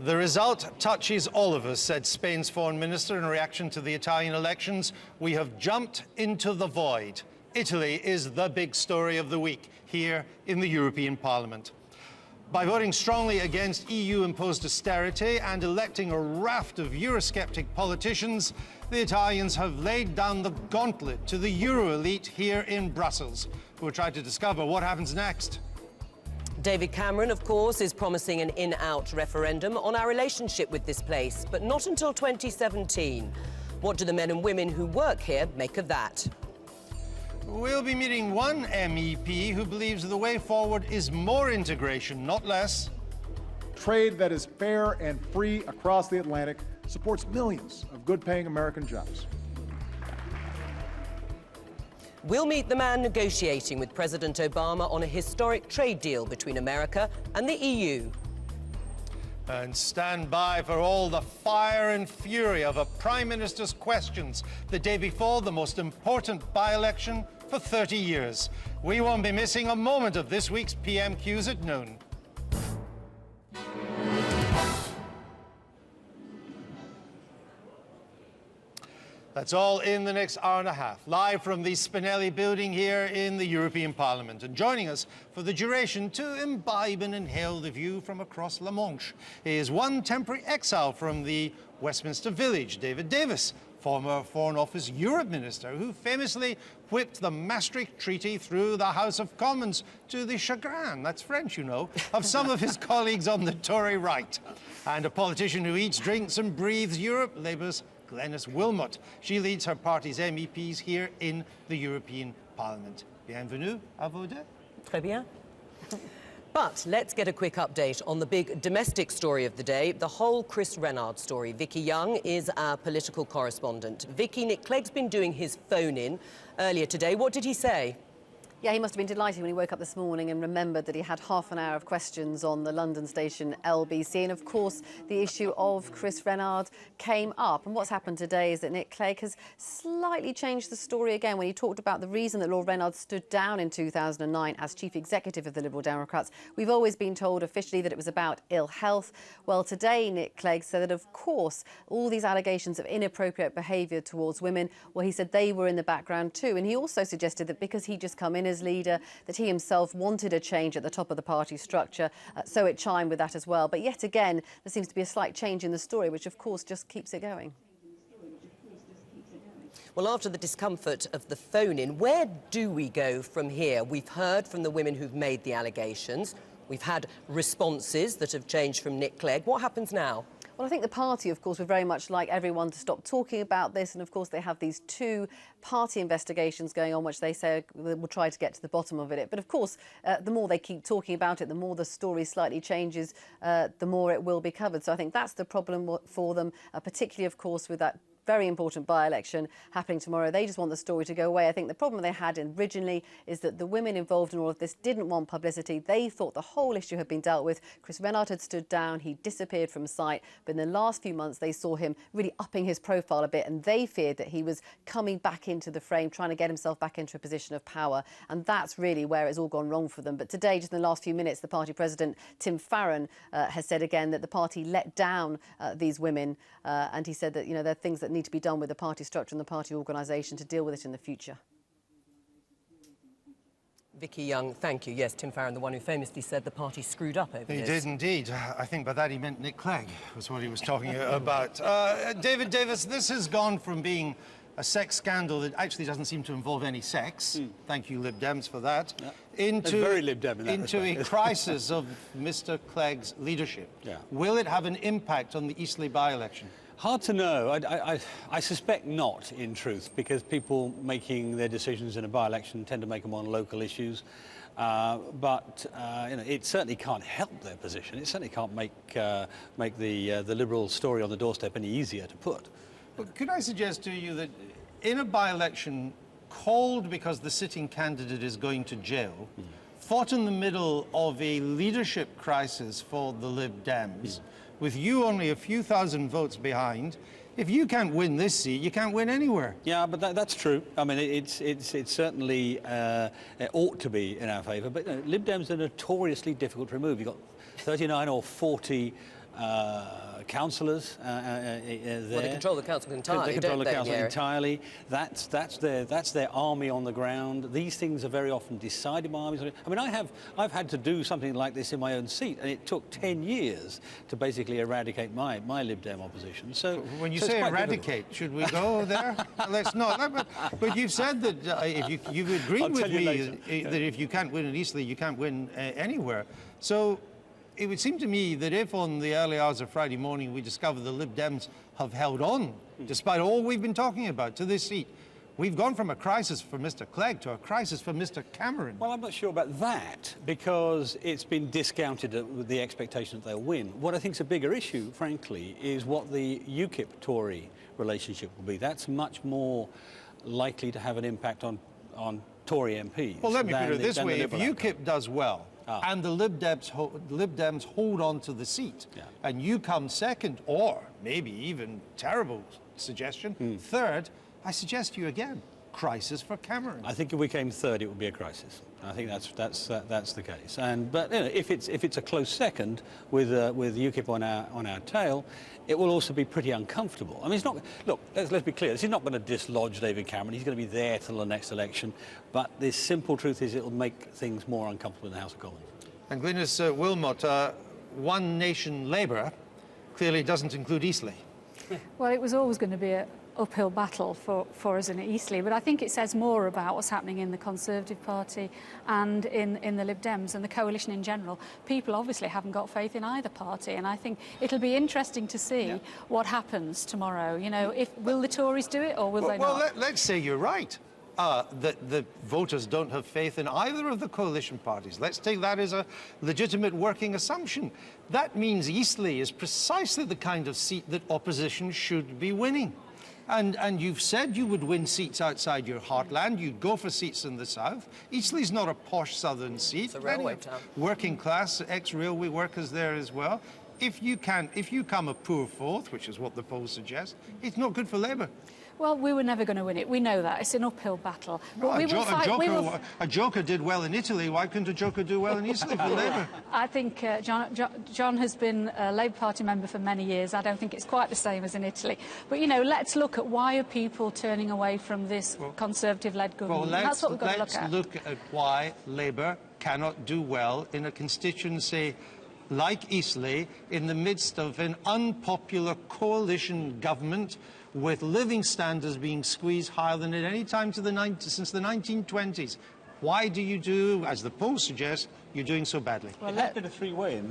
The result touches all of us, said Spain's foreign minister in reaction to the Italian elections. We have jumped into the void. Italy is the big story of the week here in the European Parliament. By voting strongly against EU-imposed austerity and electing a raft of Eurosceptic politicians, the Italians have laid down the gauntlet to the Euro elite here in Brussels, who will try to discover what happens next. David Cameron, of course, is promising an in-out referendum on our relationship with this place, but not until 2017. What do the men and women who work here make of that? We'll be meeting one MEP who believes the way forward is more integration, not less. Trade that is fair and free across the Atlantic supports millions of good-paying American jobs. We'll meet the man negotiating with President Obama on a historic trade deal between America and the EU. And stand by for all the fire and fury of a Prime Minister's questions the day before the most important by-election for 30 years. We won't be missing a moment of this week's PMQs at noon. That's all in the next hour and a half, live from the Spinelli building here in the European Parliament. And joining us for the duration to imbibe and inhale the view from across La Manche is one temporary exile from the Westminster Village, David Davis, former Foreign Office Europe Minister, who famously whipped the Maastricht Treaty through the House of Commons to the chagrin, that's French, you know, of some of his colleagues on the Tory right. And a politician who eats, drinks and breathes Europe, Labour's Glenys Wilmot. She leads her party's MEPs here in the European Parliament. Bienvenue à vous deux. Très bien. But let's get a quick update on the big domestic story of the day, the whole Chris Renard story. Vicky Young is our political correspondent. Vicky, Nick Clegg's been doing his phone-in earlier today. What did he say? Yeah, he must have been delighted when he woke up this morning and remembered that he had half an hour of questions on the London station LBC. And of course, the issue of Chris Renard came up. And what's happened today is that Nick Clegg has slightly changed the story again when he talked about the reason that Lord Renard stood down in 2009 as chief executive of the Liberal Democrats. We've always been told officially that it was about ill health. Well, today, Nick Clegg said that, of course, all these allegations of inappropriate behaviour towards women, well, he said they were in the background too. And he also suggested that because he'd just come in as leader, that he himself wanted a change at the top of the party structure, so it chimed with that as well. But yet again, there seems to be a slight change in the story, which of course just keeps it going. Well, after the discomfort of the phone-in, where do we go from here? We've heard from the women who've made the allegations. We've had responses that have changed from Nick Clegg. What happens now? Well, I think the party, of course, would very much like everyone to stop talking about this. And, of course, they have these two party investigations going on, which they say will try to get to the bottom of it. But, of course, the more they keep talking about it, the more the story slightly changes, the more it will be covered. So I think that's the problem for them, particularly, of course, with that very important by-election happening tomorrow. They just want the story to go away. I think the problem they had originally is that the women involved in all of this didn't want publicity. They thought the whole issue had been dealt with. Chris Renard had stood down. He disappeared from sight. But in the last few months, they saw him really upping his profile a bit, and they feared that he was coming back into the frame, trying to get himself back into a position of power. And that's really where it's all gone wrong for them. But today, just in the last few minutes, the party president, Tim Farron, has said again that the party let down these women. And he said that, you know, there are things that need to be done with the party structure and the party organisation to deal with it in the future. Vicky Young, thank you. Yes, Tim Farron, the one who famously said the party screwed up over this. He did indeed. I think by that he meant Nick Clegg, was what he was talking about. David Davis, this has gone from being a sex scandal that actually doesn't seem to involve any sex. Thank you, Lib Dems, for that. Yeah. Into very Lib Dem in that into a crisis of Mr. Clegg's leadership. Yeah. Will it have an impact on the Eastleigh by-election? Hard to know. I suspect not, in truth, because people making their decisions in a by-election tend to make them on local issues. But you know, it certainly can't help their position. It certainly can't make the Liberal story on the doorstep any easier to put. But could I suggest to you that in a by-election called because the sitting candidate is going to jail, fought in the middle of a leadership crisis for the Lib Dems, with you only a few thousand votes behind. If you can't win this seat, you can't win anywhere. Yeah, but that's true. I mean, it's certainly it ought to be in our favour. But Lib Dems are notoriously difficult to remove. You've got 39 or 40 councillors there. Well, they control the council entirely, They control don't the they, council Gary? entirely. That's their army on the ground. These things are very often decided by armies. I mean, I've had to do something like this in my own seat, and it took 10 years to basically eradicate my Lib Dem opposition. So when you so it's say quite eradicate, difficult. should we go there? Let's not. But you've said that if you've agreed I'll with tell you me later. that if you can't win in Eastleigh, you can't win anywhere. So it would seem to me that if on the early hours of Friday morning we discover the Lib Dems have held on, despite all we've been talking about, to this seat, we've gone from a crisis for Mr. Clegg to a crisis for Mr. Cameron. Well, I'm not sure about that, because it's been discounted with the expectation that they'll win. What I think is a bigger issue, frankly, is what the UKIP-Tory relationship will be. That's much more likely to have an impact on Tory MPs. Well, let me put it this than the way. If Liberal UKIP does well, and the Lib Dems hold on to the seat, and you come second, or maybe even, terrible suggestion, third, I suggest to you again, crisis for Cameron. I think if we came third, it would be a crisis. I think that's the case. But you know, if it's a close second with UKIP on our tail, it will also be pretty uncomfortable. I mean, it's not. Look, let's be clear. This is not going to dislodge David Cameron. He's going to be there till the next election. But the simple truth is, it will make things more uncomfortable in the House of Commons. And Glynis Wilmot, One Nation Labour clearly doesn't include Eastleigh. Well, it was always going to be an uphill battle for us in Eastleigh, but I think it says more about what's happening in the Conservative Party and in the Lib Dems and the coalition in general. People obviously haven't got faith in either party, and I think it'll be interesting to see what happens tomorrow. You know, will the Tories do it or will they not? Well, let's say you're right. That the voters don't have faith in either of the coalition parties. Let's take that as a legitimate working assumption. That means Eastleigh is precisely the kind of seat that opposition should be winning. And you've said you would win seats outside your heartland. You'd go for seats in the south. Eastleigh's not a posh southern seat. It's a railway town. Working class, ex-railway workers there as well. If you come a poor fourth, which is what the polls suggest, it's not good for Labour. Well, we were never going to win it. We know that. It's an uphill battle. But A joker did well in Italy. Why couldn't a joker do well in Eastleigh for Labour? I think John has been a Labour Party member for many years. I don't think it's quite the same as in Italy. But, you know, let's look at why are people turning away from this Conservative-led government. That's what we've got to look at. Let's look at why Labour cannot do well in a constituency like Eastleigh in the midst of an unpopular coalition government with living standards being squeezed higher than at any time since the 1920s. Why do you do, as the polls suggest, you're doing so badly? Well, it has been a three-way in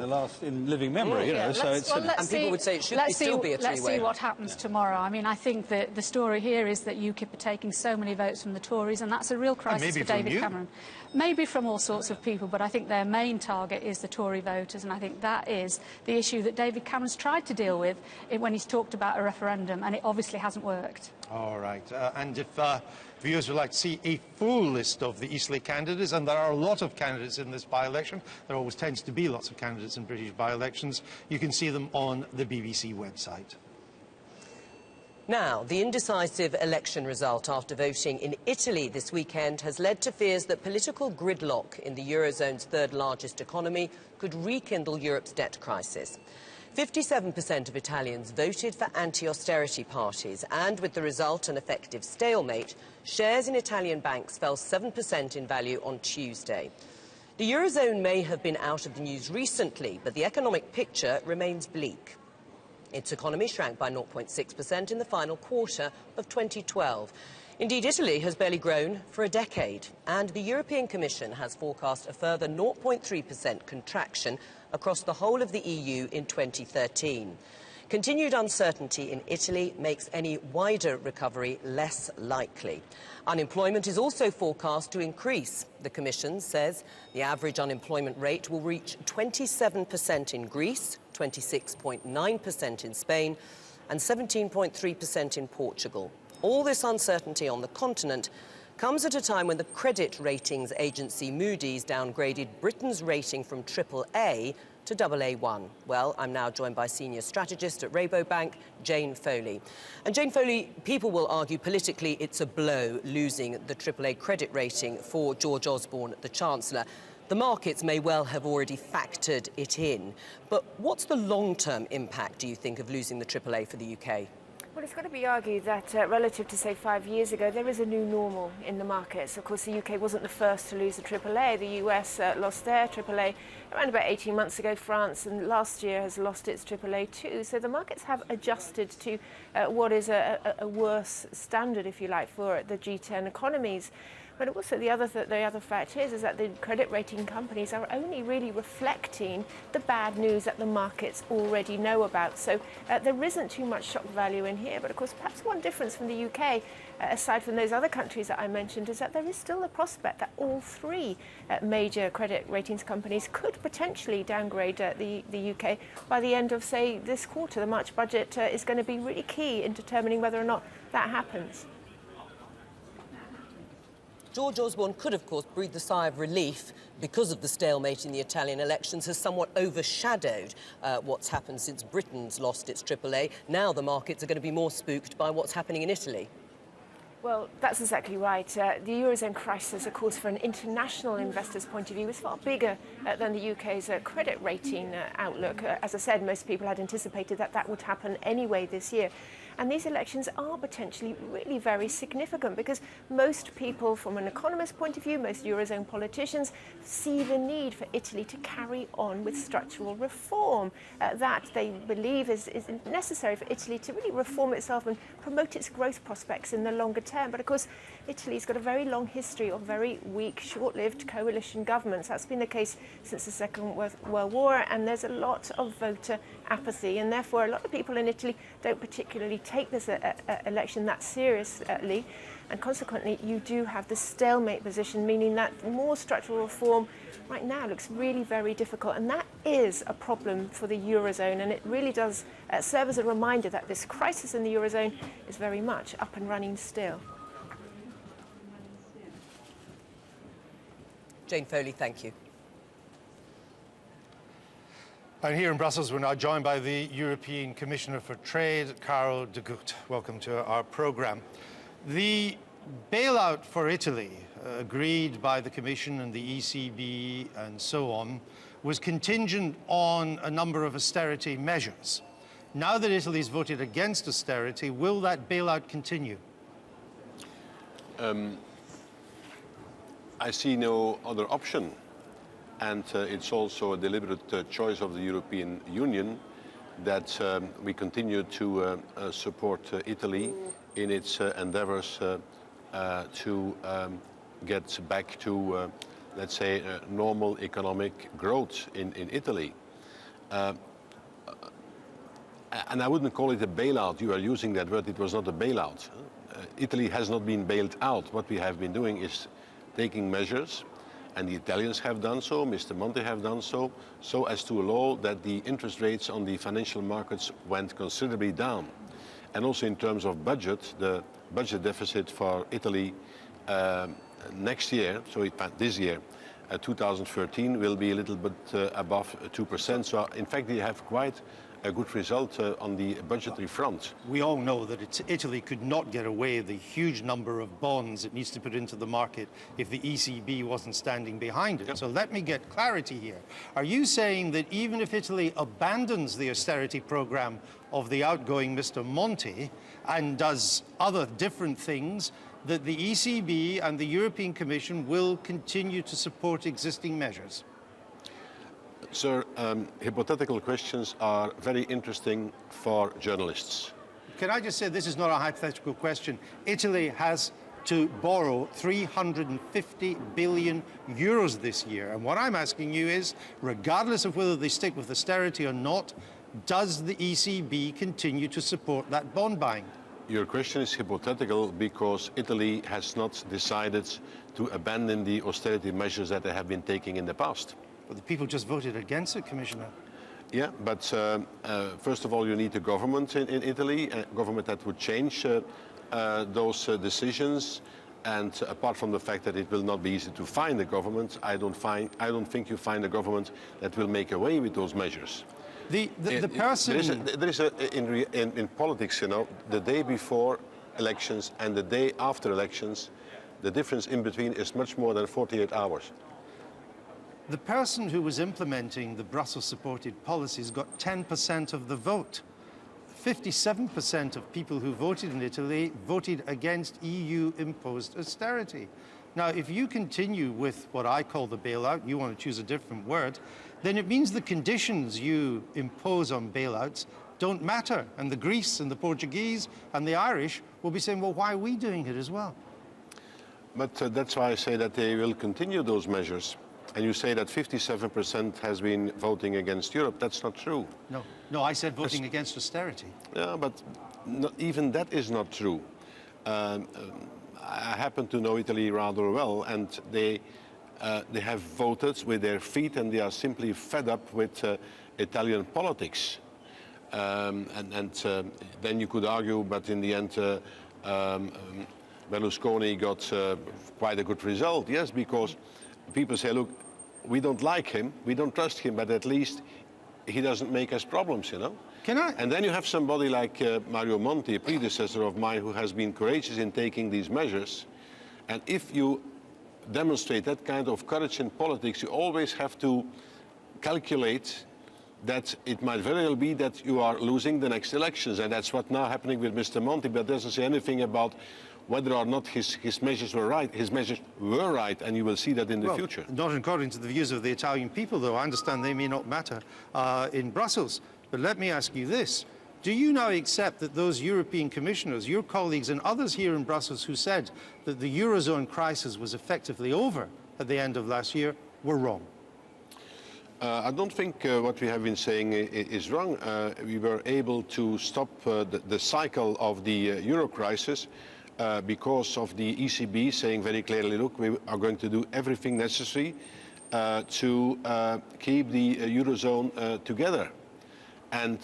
living memory, you know. So it's and people would say it should still be a three-way. Let's see what happens tomorrow. I mean, I think that the story here is that UKIP are taking so many votes from the Tories, and that's a real crisis for David Cameron. Maybe from all sorts of people, but I think their main target is the Tory voters, and I think that is the issue that David Cameron's tried to deal with when he's talked about a referendum, and it obviously hasn't worked. All right. And if viewers would like to see a full list of the Eastleigh candidates, and there are a lot of candidates in this by-election, there always tends to be lots of candidates in British by-elections, you can see them on the BBC website. Now, the indecisive election result after voting in Italy this weekend has led to fears that political gridlock in the Eurozone's third largest economy could rekindle Europe's debt crisis. 57% of Italians voted for anti-austerity parties, and with the result an effective stalemate, shares in Italian banks fell 7% in value on Tuesday. The Eurozone may have been out of the news recently, but the economic picture remains bleak. Its economy shrank by 0.6% in the final quarter of 2012. Indeed, Italy has barely grown for a decade, and the European Commission has forecast a further 0.3% contraction across the whole of the EU in 2013. Continued uncertainty in Italy makes any wider recovery less likely. Unemployment is also forecast to increase. The Commission says the average unemployment rate will reach 27% in Greece, 26.9% in Spain, and 17.3% in Portugal. All this uncertainty on the continent comes at a time when the credit ratings agency Moody's downgraded Britain's rating from AAA to AA1. Well, I'm now joined by senior strategist at Rabobank, Jane Foley. And Jane Foley, people will argue politically it's a blow losing the AAA credit rating for George Osborne, the Chancellor. The markets may well have already factored it in. But what's the long-term impact, do you think, of losing the AAA for the UK? Well, it's got to be argued that relative to, say, 5 years ago, there is a new normal in the markets. Of course, the UK wasn't the first to lose the AAA. The US lost their AAA around about 18 months ago. France, and last year, has lost its AAA too. So the markets have adjusted to what is a worse standard, if you like, for the G10 economies. But also the other fact is that the credit rating companies are only really reflecting the bad news that the markets already know about. So there isn't too much shock value in here. But of course, perhaps one difference from the UK, aside from those other countries that I mentioned, is that there is still the prospect that all three major credit ratings companies could potentially downgrade the UK by the end of, say, this quarter. The March budget is going to be really key in determining whether or not that happens. George Osborne could, of course, breathe a sigh of relief because of the stalemate in the Italian elections has somewhat overshadowed what's happened since Britain's lost its AAA. Now the markets are going to be more spooked by what's happening in Italy. Well, that's exactly right. The Eurozone crisis, of course, from an international investor's point of view, is far bigger than the UK's credit rating outlook. As I said, most people had anticipated that that would happen anyway this year. And these elections are potentially really very significant because most people, from an economist's point of view, most Eurozone politicians, see the need for Italy to carry on with structural reform. That they believe is necessary for Italy to really reform itself and promote its growth prospects in the longer term. But of course, Italy's got a very long history of very weak, short-lived coalition governments. That's been the case since the Second World War, and there's a lot of voter apathy, and therefore a lot of people in Italy don't particularly take this election that seriously, and consequently you do have the stalemate position, meaning that more structural reform right now looks really very difficult, and that is a problem for the Eurozone, and it really does serve as a reminder that this crisis in the Eurozone is very much up and running still. Jane Foley, thank you. And here in Brussels, we're now joined by the European Commissioner for Trade, Karel de Gucht. Welcome to our programme. The bailout for Italy, agreed by the Commission and the ECB and so on, was contingent on a number of austerity measures. Now that Italy's voted against austerity, will that bailout continue? I see no other option. And it's also a deliberate choice of the European Union that we continue to support Italy in its endeavors to get back to, let's say, normal economic growth in Italy. And I wouldn't call it a bailout. You are using that word. It was not a bailout. Italy has not been bailed out. What we have been doing is taking measures, and the Italians have done so, Mr. Monti have done so, so as to allow that the interest rates on the financial markets went considerably down. And also in terms of budget, the budget deficit for Italy next year, so this year, 2013, will be a little bit above 2%. So in fact, they have quite a good result on the budgetary front. We all know that Italy could not get away the huge number of bonds it needs to put into the market if the ECB wasn't standing behind it. Yep. So let me get clarity here. Are you saying that even if Italy abandons the austerity program of the outgoing Mr. Monti and does other different things, that the ECB and the European Commission will continue to support existing measures? Sir, hypothetical questions are very interesting for journalists. Can I just say this is not a hypothetical question? Italy has to borrow 350 billion euros this year. And what I'm asking you is, regardless of whether they stick with austerity or not, does the ECB continue to support that bond buying? Your question is hypothetical because Italy has not decided to abandon the austerity measures that they have been taking in the past. But the people just voted against it, Commissioner. Yeah, but first of all, you need a government in Italy, a government that would change those decisions. And apart from the fact that it will not be easy to find a government, I don't think you find a government that will make away with those measures. The person... In politics, you know, the day before elections and the day after elections, the difference in between is much more than 48 hours. The person who was implementing the Brussels-supported policies got 10% of the vote. 57% of people who voted in Italy voted against EU-imposed austerity. Now, if you continue with what I call the bailout, you want to choose a different word, then it means the conditions you impose on bailouts don't matter. And the Greeks and the Portuguese and the Irish will be saying, well, why are we doing it as well? But that's why I say that they will continue those measures. And you say that 57% has been voting against Europe. That's not true. No, I said voting against austerity. Yeah, but even that is not true. I happen to know Italy rather well, and they have voted with their feet, and they are simply fed up with Italian politics. Then you could argue, but in the end, Berlusconi got quite a good result. Yes, because people say, look, we don't like him, we don't trust him, but at least he doesn't make us problems, you know? And then you have somebody like Mario Monti, a predecessor of mine, who has been courageous in taking these measures. And if you demonstrate that kind of courage in politics, you always have to calculate that it might very well be that you are losing the next elections. And that's what's now happening with Mr. Monti, but doesn't say anything about whether or not his measures were right. His measures were right, and you will see that in the future. Not according to the views of the Italian people, though. I understand they may not matter in Brussels. But let me ask you this. Do you now accept that those European commissioners, your colleagues and others here in Brussels who said that the Eurozone crisis was effectively over at the end of last year were wrong? I don't think what we have been saying is wrong. We were able to stop the cycle of the euro crisis because of the ECB saying very clearly, look, we are going to do everything necessary to keep the Eurozone together. And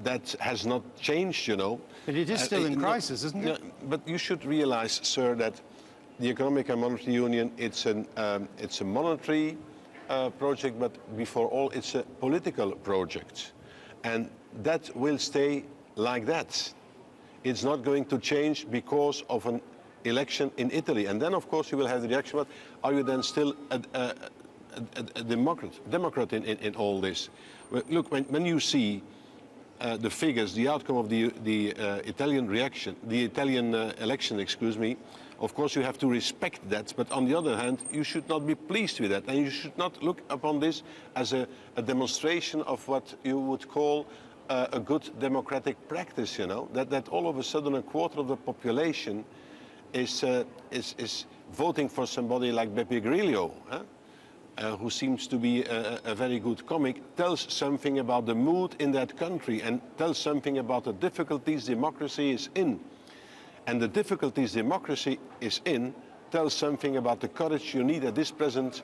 that has not changed, you know. But it is still in crisis, isn't it? But you should realize, sir, that the Economic and Monetary Union, it's a monetary project, but before all, it's a political project. And that will stay like that. It's not going to change because of an election in Italy. And then, of course, you will have the reaction, but are you then still a Democrat in all this? Well, look, when you see the figures, the outcome of the Italian election, excuse me, of course you have to respect that, but on the other hand, you should not be pleased with that, and you should not look upon this as a demonstration of what you would call a good democratic practice, you know, that all of a sudden a quarter of the population is voting for somebody like Beppe Grillo, who seems to be a very good comic, tells something about the mood in that country and tells something about the difficulties democracy is in. And the difficulties democracy is in tells something about the courage you need at this present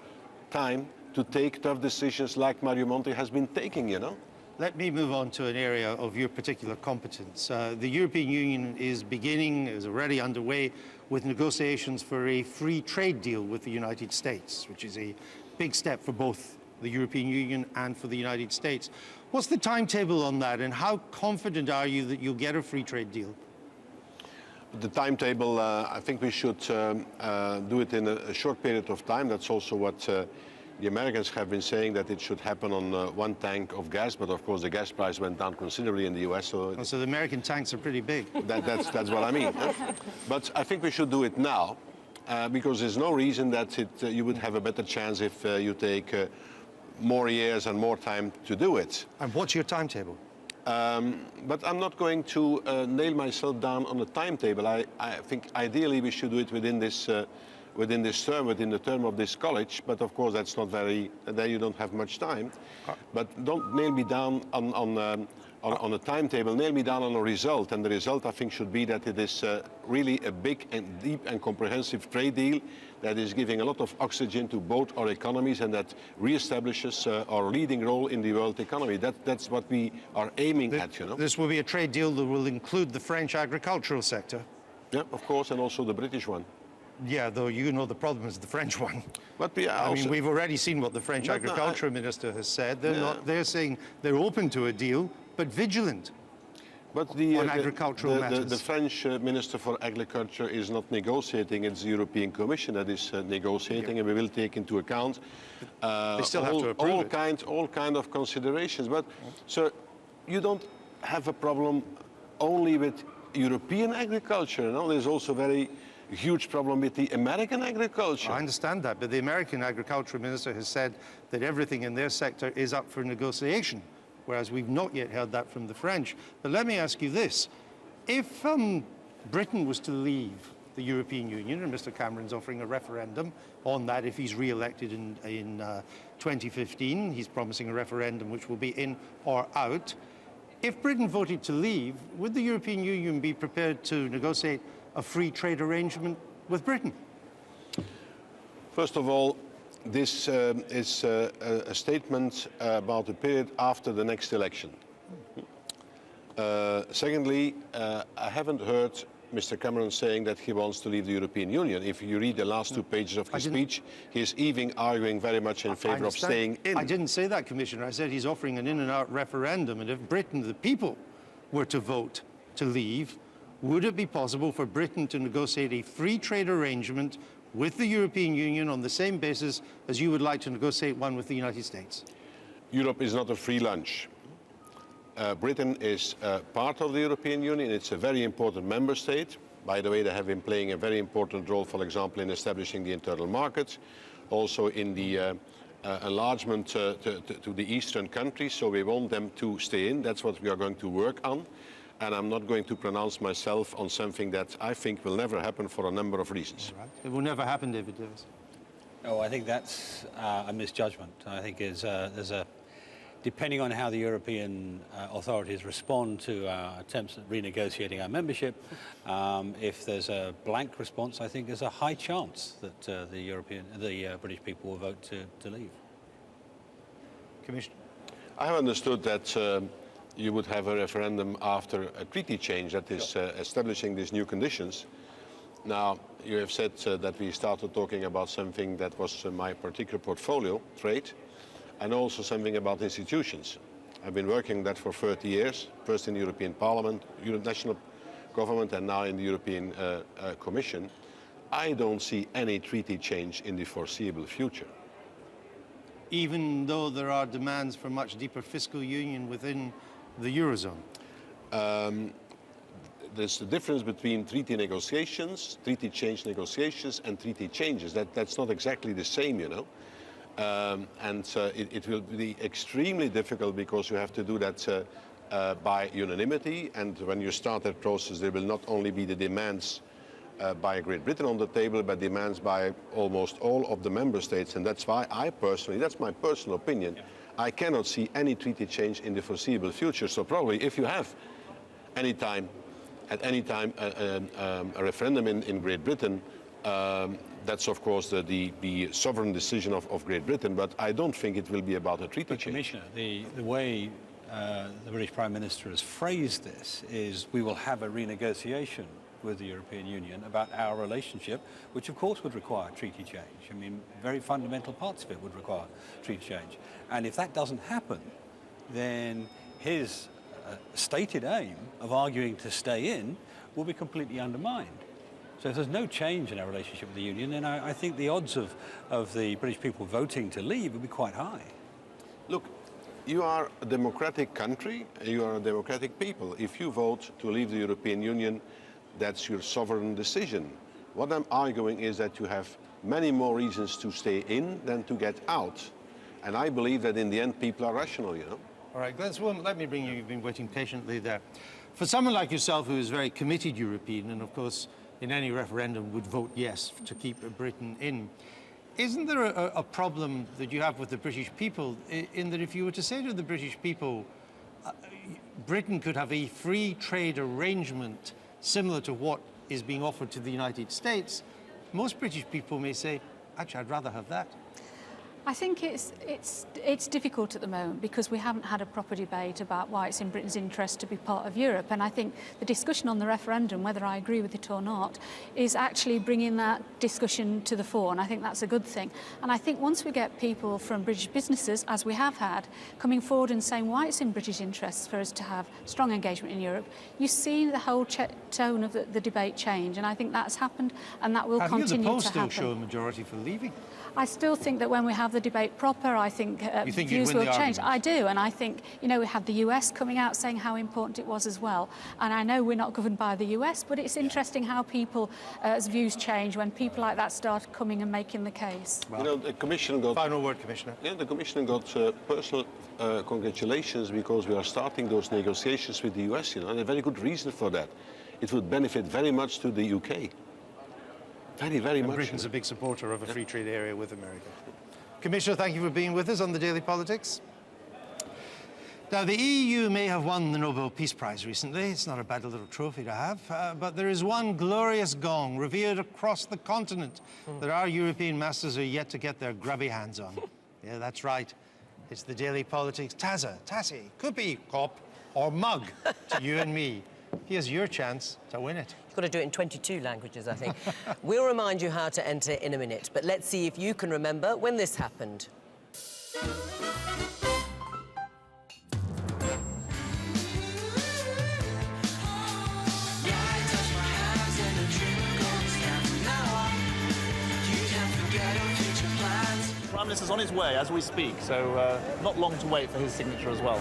time to take tough decisions like Mario Monti has been taking, you know. Let me move on to an area of your particular competence. The European Union is already underway with negotiations for a free trade deal with the United States, which is a big step for both the European Union and for the United States. What's the timetable on that, and how confident are you that you'll get a free trade deal? The timetable, I think we should do it in a short period of time. That's also what the Americans have been saying, that it should happen on 1 tank of gas, but of course the gas price went down considerably in the US. So the American tanks are pretty big. That's what I mean. But I think we should do it now, because there's no reason that you would have a better chance if you take more years and more time to do it. And what's your timetable? But I'm not going to nail myself down on a timetable. I think ideally we should do it within this term, within the term of this college. But of course that's not very. Then you don't have much time. But don't nail me down on a timetable. Nail me down on a result, and the result I think should be that it is really a big and deep and comprehensive trade deal that is giving a lot of oxygen to both our economies and that reestablishes our leading role in the world economy. That's what we are aiming at, you know. This will be a trade deal that will include the French agricultural sector. Yeah, of course, and also the British one. Yeah, though you know the problem is the French one. But we are I also, mean, we've already seen what the French No, agriculture minister has said. They're Yeah. not. They're saying they're open to a deal, but vigilant. but on agricultural matters. The French Minister for Agriculture is not negotiating, it's the European Commission that is negotiating, and we will take into account They still have to approve it. all kind of considerations. But, sir, you don't have a problem only with European agriculture, no? There's also a very huge problem with the American agriculture. I understand that, but the American agriculture minister has said that everything in their sector is up for negotiation, whereas we've not yet heard that from the French. But let me ask you this. If Britain was to leave the European Union, and Mr. Cameron's offering a referendum on that if he's re-elected in 2015, he's promising a referendum which will be in or out. If Britain voted to leave, would the European Union be prepared to negotiate a free trade arrangement with Britain? First of all, this is a statement about the period after the next election. Secondly, I haven't heard Mr. Cameron saying that he wants to leave the European Union. If you read the last 2 pages of his speech, he is even arguing very much in favor of staying in. I didn't say that, Commissioner. I said he's offering an in-and-out referendum, and if Britain, the people, were to vote to leave, would it be possible for Britain to negotiate a free trade arrangement with the European Union on the same basis as you would like to negotiate one with the United States? Europe is not a free lunch. Britain is part of the European Union. It's a very important member state. By the way, they have been playing a very important role, for example, in establishing the internal market, also in the enlargement to the eastern countries. So we want them to stay in. That's what we are going to work on. And I'm not going to pronounce myself on something that I think will never happen for a number of reasons. Right. It will never happen, David Davis. Oh, I think that's a misjudgment. I think there's a depending on how the European authorities respond to our attempts at renegotiating our membership, if there's a blank response, I think there's a high chance that the British people will vote to leave. Commissioner? I have understood that you would have a referendum after a treaty change that is establishing these new conditions. Now, you have said that we started talking about something that was my particular portfolio, trade, and also something about institutions. I've been working on that for 30 years, first in the European Parliament, national government, and now in the European Commission. I don't see any treaty change in the foreseeable future. Even though there are demands for much deeper fiscal union within the Eurozone? There's a difference between treaty negotiations, treaty change negotiations, and treaty changes. That's not exactly the same, you know. It will be extremely difficult because you have to do that by unanimity. And when you start that process, there will not only be the demands by Great Britain on the table, but demands by almost all of the member states. And that's why I personally, that's my personal opinion, I cannot see any treaty change in the foreseeable future. So probably if you have at any time a referendum in Great Britain, that's of course the sovereign decision of Great Britain, but I don't think it will be about a treaty change. Commissioner, the way the British Prime Minister has phrased this is we will have a renegotiation with the European Union about our relationship, which of course would require treaty change. I mean, very fundamental parts of it would require treaty change. And if that doesn't happen, then his stated aim of arguing to stay in will be completely undermined. So if there's no change in our relationship with the Union, then I think the odds of the British people voting to leave would be quite high. Look, you are a democratic country, you are a democratic people. If you vote to leave the European Union, that's your sovereign decision. What I'm arguing is that you have many more reasons to stay in than to get out. And I believe that in the end, people are rational, you know. All right, let me bring you, you've been waiting patiently there. For someone like yourself who is very committed European, and of course, in any referendum would vote yes to keep Britain in, isn't there a problem that you have with the British people in that if you were to say to the British people, Britain could have a free trade arrangement similar to what is being offered to the United States, most British people may say, actually, I'd rather have that. I think it's difficult at the moment because we haven't had a proper debate about why it's in Britain's interest to be part of Europe, and I think the discussion on the referendum, whether I agree with it or not, is actually bringing that discussion to the fore, and I think that's a good thing. And I think once we get people from British businesses, as we have had, coming forward and saying why it's in British interests for us to have strong engagement in Europe, you see the whole tone of the debate change, and I think that's happened and that will continue to happen. The polls still show a majority for leaving. I still think that when we have the debate proper, I think views will change. I do, and I think, you know, we had the US coming out saying how important it was as well. And I know we're not governed by the US, but it's interesting how people's views change when people like that start coming and making the case. Well, you know, the Commission got... Final word, Commissioner. Yeah, the Commission got personal congratulations because we are starting those negotiations with the US, you know, and a very good reason for that. It would benefit very much to the UK. Very much. Britain's a big supporter of a free trade area with America. Commissioner, thank you for being with us on the Daily Politics. Now, the EU may have won the Nobel Peace Prize recently. It's not a bad little trophy to have. But there is one glorious gong revered across the continent that our European masters are yet to get their grubby hands on. Yeah, that's right. It's the Daily Politics Tazza, Tassie, Kuppy, Kop, or Mug to you and me. Here's your chance to win it. You've got to do it in 22 languages, I think. We'll remind you how to enter in a minute, but let's see if you can remember when this happened. Prime Minister's on his way as we speak, so not long to wait for his signature as well.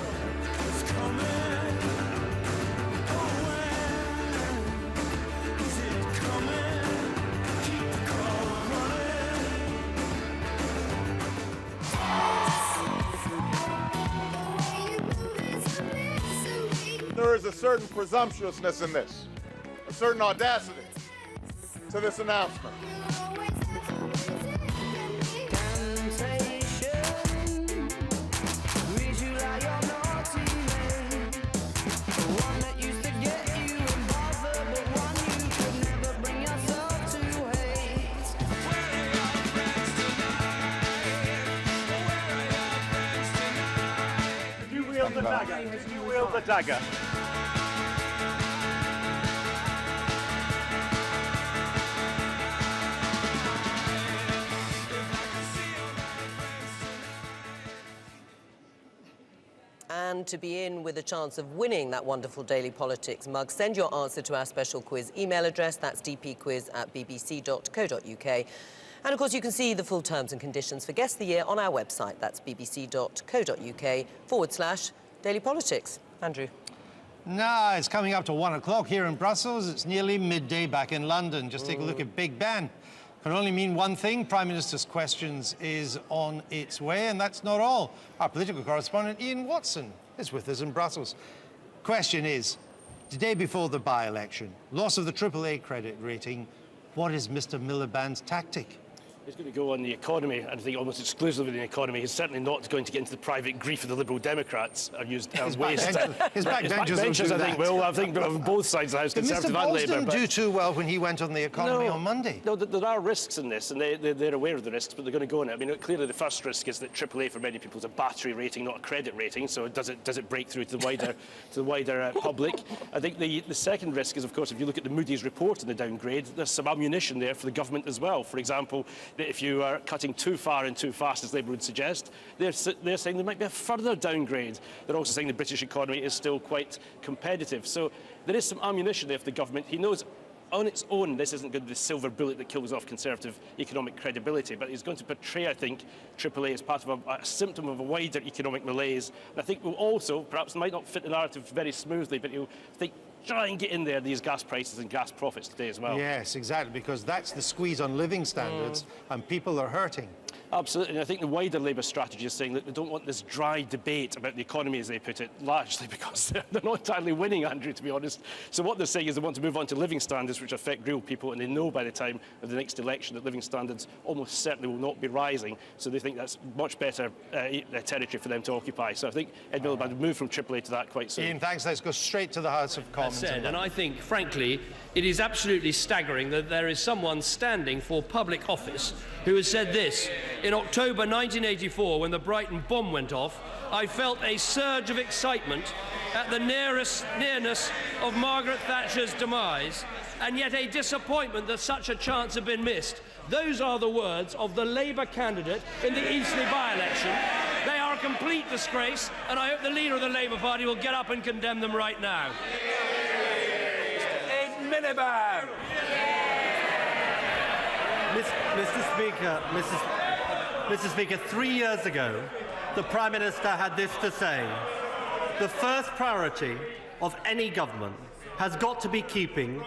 There is a certain presumptuousness in this, a certain audacity to this announcement. You wield the dagger. You wield the dagger. And to be in with a chance of winning that wonderful Daily Politics mug, send your answer to our special quiz email address. That's dpquiz@bbc.co.uk. And of course, you can see the full terms and conditions for Guest of the Year on our website. That's bbc.co.uk/Daily Politics. Andrew. Nah, it's coming up to 1 o'clock here in Brussels. It's nearly midday back in London. Just take a look at Big Ben. Can only mean one thing. Prime Minister's Questions is on its way, and that's not all. Our political correspondent, Ian Watson, is with us in Brussels. Question is, the day before the by-election, loss of the AAA credit rating, what is Mr Miliband's tactic? He's going to go on the economy, and I think almost exclusively the economy. He's certainly not going to get into the private grief of the Liberal Democrats. His backbenchers, I think, will. I think on both sides of the House, Conservative and Labour. Didn't do too well when he went on the economy on Monday. No, there are risks in this, and they're aware of the risks, but they're going to go on it. I mean, clearly the first risk is that AAA for many people is a battery rating, not a credit rating. So does it break through to the wider public? I think the second risk is, of course, if you look at the Moody's report and the downgrade, there's some ammunition there for the government as well. For example, that if you are cutting too far and too fast, as Labour would suggest, they're saying there might be a further downgrade. They're also saying the British economy is still quite competitive. So there is some ammunition there for the government. He knows on its own this isn't going to be the silver bullet that kills off Conservative economic credibility, but he's going to portray, I think, AAA as part of a symptom of a wider economic malaise. And I think will also, perhaps might not fit the narrative very smoothly, but he'll try and get in there these gas prices and gas profits today as well. Yes, exactly, because that's the squeeze on living standards and people are hurting. Absolutely, and I think the wider Labour strategy is saying that they don't want this dry debate about the economy, as they put it, largely because they're not entirely winning, Andrew, to be honest. So what they're saying is they want to move on to living standards which affect real people, and they know by the time of the next election that living standards almost certainly will not be rising, so they think that's much better territory for them to occupy. So I think Ed Miliband would move from AAA to that quite soon. Ian, thanks. Let's go straight to the House of Commons. said, and I think, frankly, it is absolutely staggering that there is someone standing for public office who has said this. In October 1984, when the Brighton bomb went off, I felt a surge of excitement at the nearness of Margaret Thatcher's demise, and yet a disappointment that such a chance had been missed. Those are the words of the Labour candidate in the Eastleigh by-election. They are a complete disgrace, and I hope the leader of the Labour Party will get up and condemn them right now. Miliband. Mr. Speaker, 3 years ago, the Prime Minister had this to say: the first priority of any government has got to be keeping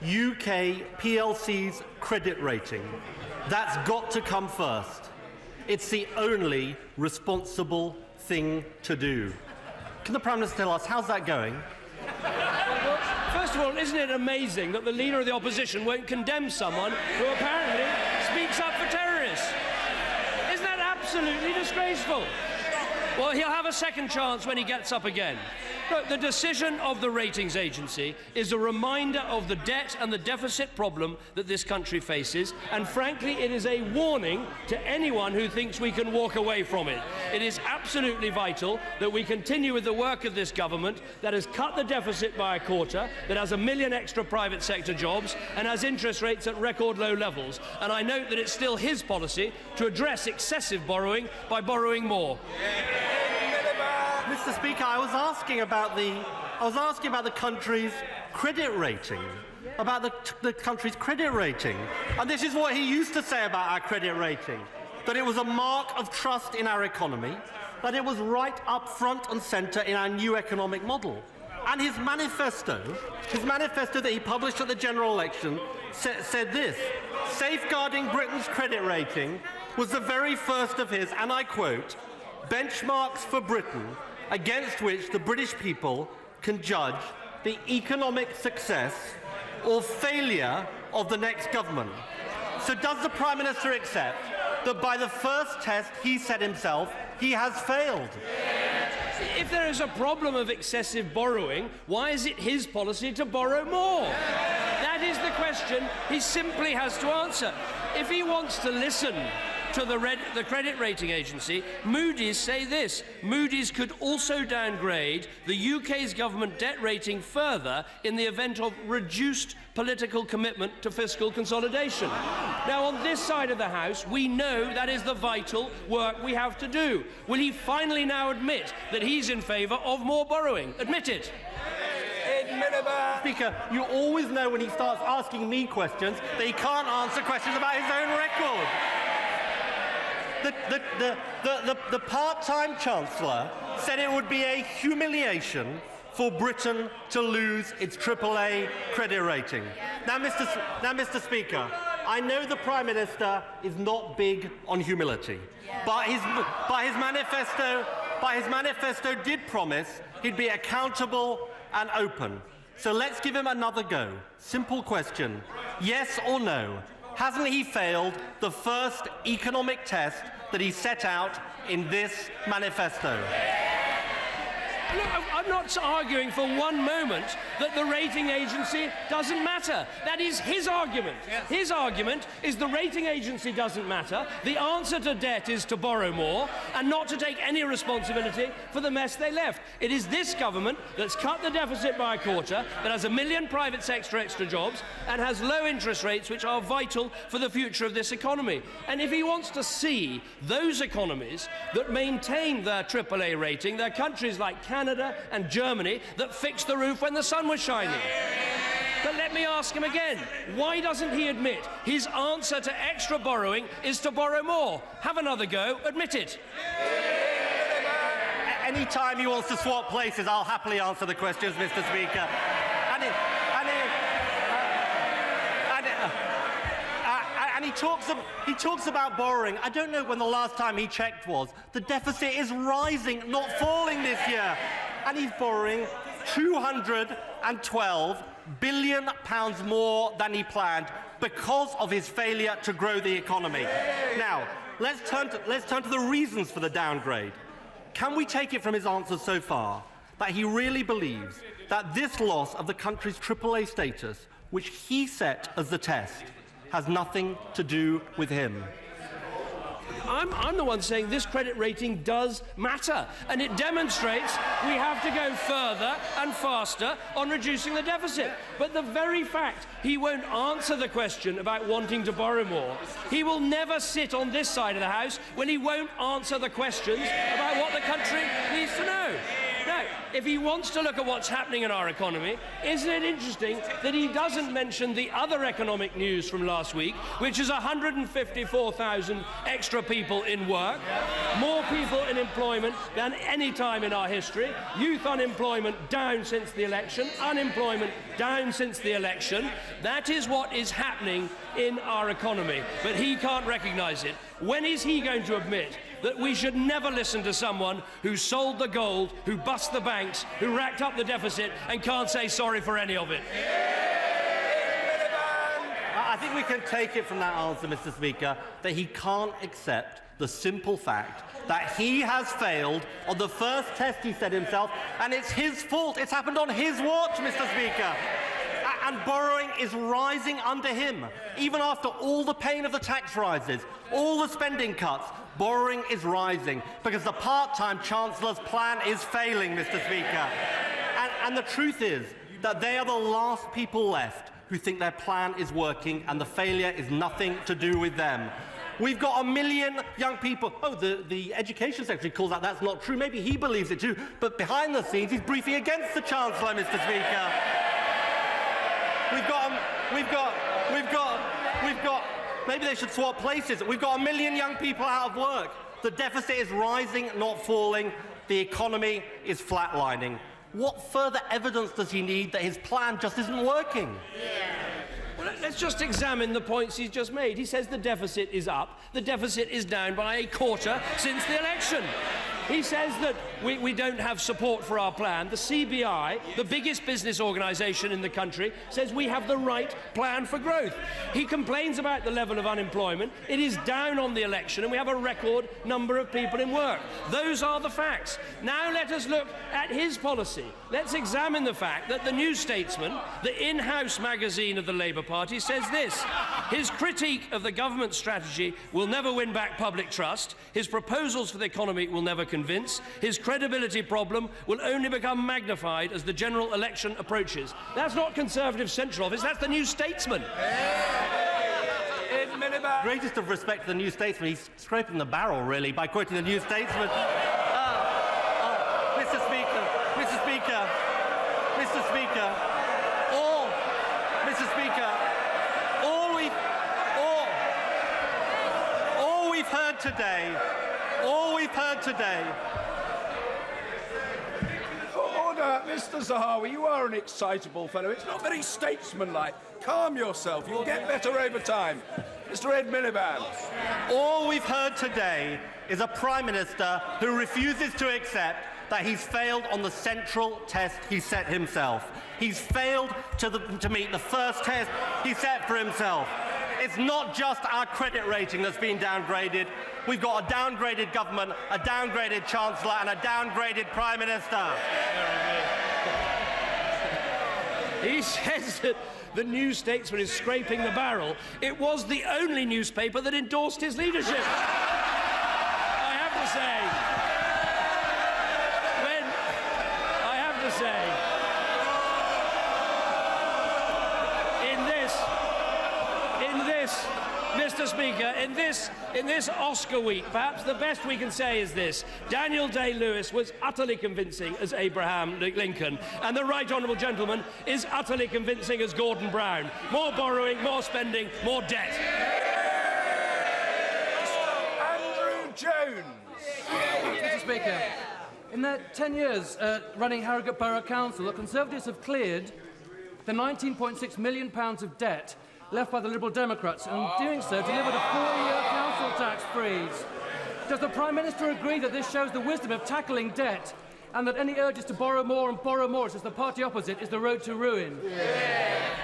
UK PLC's credit rating. That's got to come first. It's the only responsible thing to do. Can the Prime Minister tell us how's that going? Well, first of all, isn't it amazing that the Leader of the Opposition won't condemn someone who apparently speaks up for terrorists? Isn't that absolutely disgraceful? Well, he'll have a second chance when he gets up again. Look, the decision of the ratings agency is a reminder of the debt and the deficit problem that this country faces, and frankly, it is a warning to anyone who thinks we can walk away from it. It is absolutely vital that we continue with the work of this government that has cut the deficit by a quarter, that has 1 million extra private sector jobs, and has interest rates at record low levels. And I note that it's still his policy to address excessive borrowing by borrowing more. Mr. Speaker, I was asking about the country's credit rating, the country's credit rating, and this is what he used to say about our credit rating: that it was a mark of trust in our economy, that it was right up front and centre in our new economic model. And his manifesto that he published at the general election said this: safeguarding Britain's credit rating was the very first of his, and I quote, benchmarks for Britain against which the British people can judge the economic success or failure of the next government. So does the Prime Minister accept that by the first test he set himself, he has failed? If there is a problem of excessive borrowing, why is it his policy to borrow more? That is the question he simply has to answer. If he wants to listen to the credit rating agency, Moody's say this: Moody's could also downgrade the UK's government debt rating further in the event of reduced political commitment to fiscal consolidation. Now, on this side of the House, we know that is the vital work we have to do. Will he finally now admit that he's in favour of more borrowing? Admit it. Speaker, you always know when he starts asking me questions that he can't answer questions about his own record. The part-time Chancellor said it would be a humiliation for Britain to lose its AAA credit rating. Now, Mr. Speaker, I know the Prime Minister is not big on humility, but his manifesto did promise he'd be accountable and open. So let's give him another go. Simple question: yes or no? Hasn't he failed the first economic test that he set out in this manifesto? Look, I'm not arguing for one moment that the rating agency doesn't matter. That is his argument. Yes. His argument is the rating agency doesn't matter. The answer to debt is to borrow more and not to take any responsibility for the mess they left. It is this government that's cut the deficit by a quarter, that has 1 million private sector extra jobs, and has low interest rates which are vital for the future of this economy. And if he wants to see those economies that maintain their AAA rating, they're countries like Canada and Germany that fixed the roof when the sun was shining. But let me ask him again, why doesn't he admit his answer to extra borrowing is to borrow more? Have another go, admit it. Any time he wants to swap places, I'll happily answer the questions, Mr. Speaker. And he talks about borrowing. I don't know when the last time he checked was. The deficit is rising, not falling this year. And he's borrowing £212 billion more than he planned because of his failure to grow the economy. Now, let's turn to the reasons for the downgrade. Can we take it from his answers so far that he really believes that this loss of the country's AAA status, which he set as the test, has nothing to do with him. I'm the one saying this credit rating does matter, and it demonstrates we have to go further and faster on reducing the deficit. But the very fact he won't answer the question about wanting to borrow more, he will never sit on this side of the House when he won't answer the questions about what the country needs to know. Now, if he wants to look at what's happening in our economy, isn't it interesting that he doesn't mention the other economic news from last week, which is 154,000 extra people in work, more people in employment than any time in our history, youth unemployment down since the election, unemployment down since the election. That is what is happening in our economy, but he can't recognise it. When is he going to admit that we should never listen to someone who sold the gold, who bust the banks, who racked up the deficit and can't say sorry for any of it? I think we can take it from that answer, Mr. Speaker, that he can't accept the simple fact that he has failed on the first test he set himself, and it's his fault. It's happened on his watch, Mr. Speaker. And borrowing is rising under him. Even after all the pain of the tax rises, all the spending cuts, borrowing is rising because the part-time Chancellor's plan is failing, Mr. Speaker. And the truth is that they are the last people left who think their plan is working and the failure is nothing to do with them. We've got 1 million young people. Oh, the Education Secretary calls out that's not true. Maybe he believes it too. But behind the scenes, he's briefing against the Chancellor, Mr. Speaker. Maybe they should swap places. We've got 1 million young people out of work. The deficit is rising, not falling. The economy is flatlining. What further evidence does he need that his plan just isn't working? Well, let's just examine the points he's just made. He says the deficit is up. The deficit is down by a quarter since the election. He says that we don't have support for our plan. The CBI, the biggest business organisation in the country, says we have the right plan for growth. He complains about the level of unemployment. It is down on the election, and we have a record number of people in work. Those are the facts. Now let us look at his policy. Let's examine the fact that the New Statesman, the in-house magazine of the Labour Party, says this. His critique of the government strategy will never win back public trust. His proposals for the economy will never convince. His credibility problem will only become magnified as the general election approaches. That's not Conservative Central Office, that's the New Statesman. Greatest of respect to the New Statesman, he's scraping the barrel, really, by quoting the New Statesman. All we've heard today. Order, Mr. Zahawi, you are an excitable fellow. It's not very statesmanlike. Calm yourself. You'll get better over time. Mr. Ed Miliband. All we've heard today is a Prime Minister who refuses to accept that he's failed on the central test he set himself. He's failed to meet the first test he set for himself. It's not just our credit rating that's been downgraded. We've got a downgraded government, a downgraded Chancellor and a downgraded Prime Minister. He says that the New Statesman is scraping the barrel. It was the only newspaper that endorsed his leadership. I have to say, Mr. Speaker, in this Oscar week, perhaps the best we can say is this. Daniel Day-Lewis was utterly convincing as Abraham Lincoln, and the Right Honourable Gentleman is utterly convincing as Gordon Brown. More borrowing, more spending, more debt. Andrew Jones. Mr. Speaker, in their 10 years running Harrogate Borough Council, the Conservatives have cleared the £19.6 million of debt left by the Liberal Democrats, and in doing so delivered a 4-year council tax freeze. Does the Prime Minister agree that this shows the wisdom of tackling debt and that any urges to borrow more and borrow more, as the party opposite, is the road to ruin.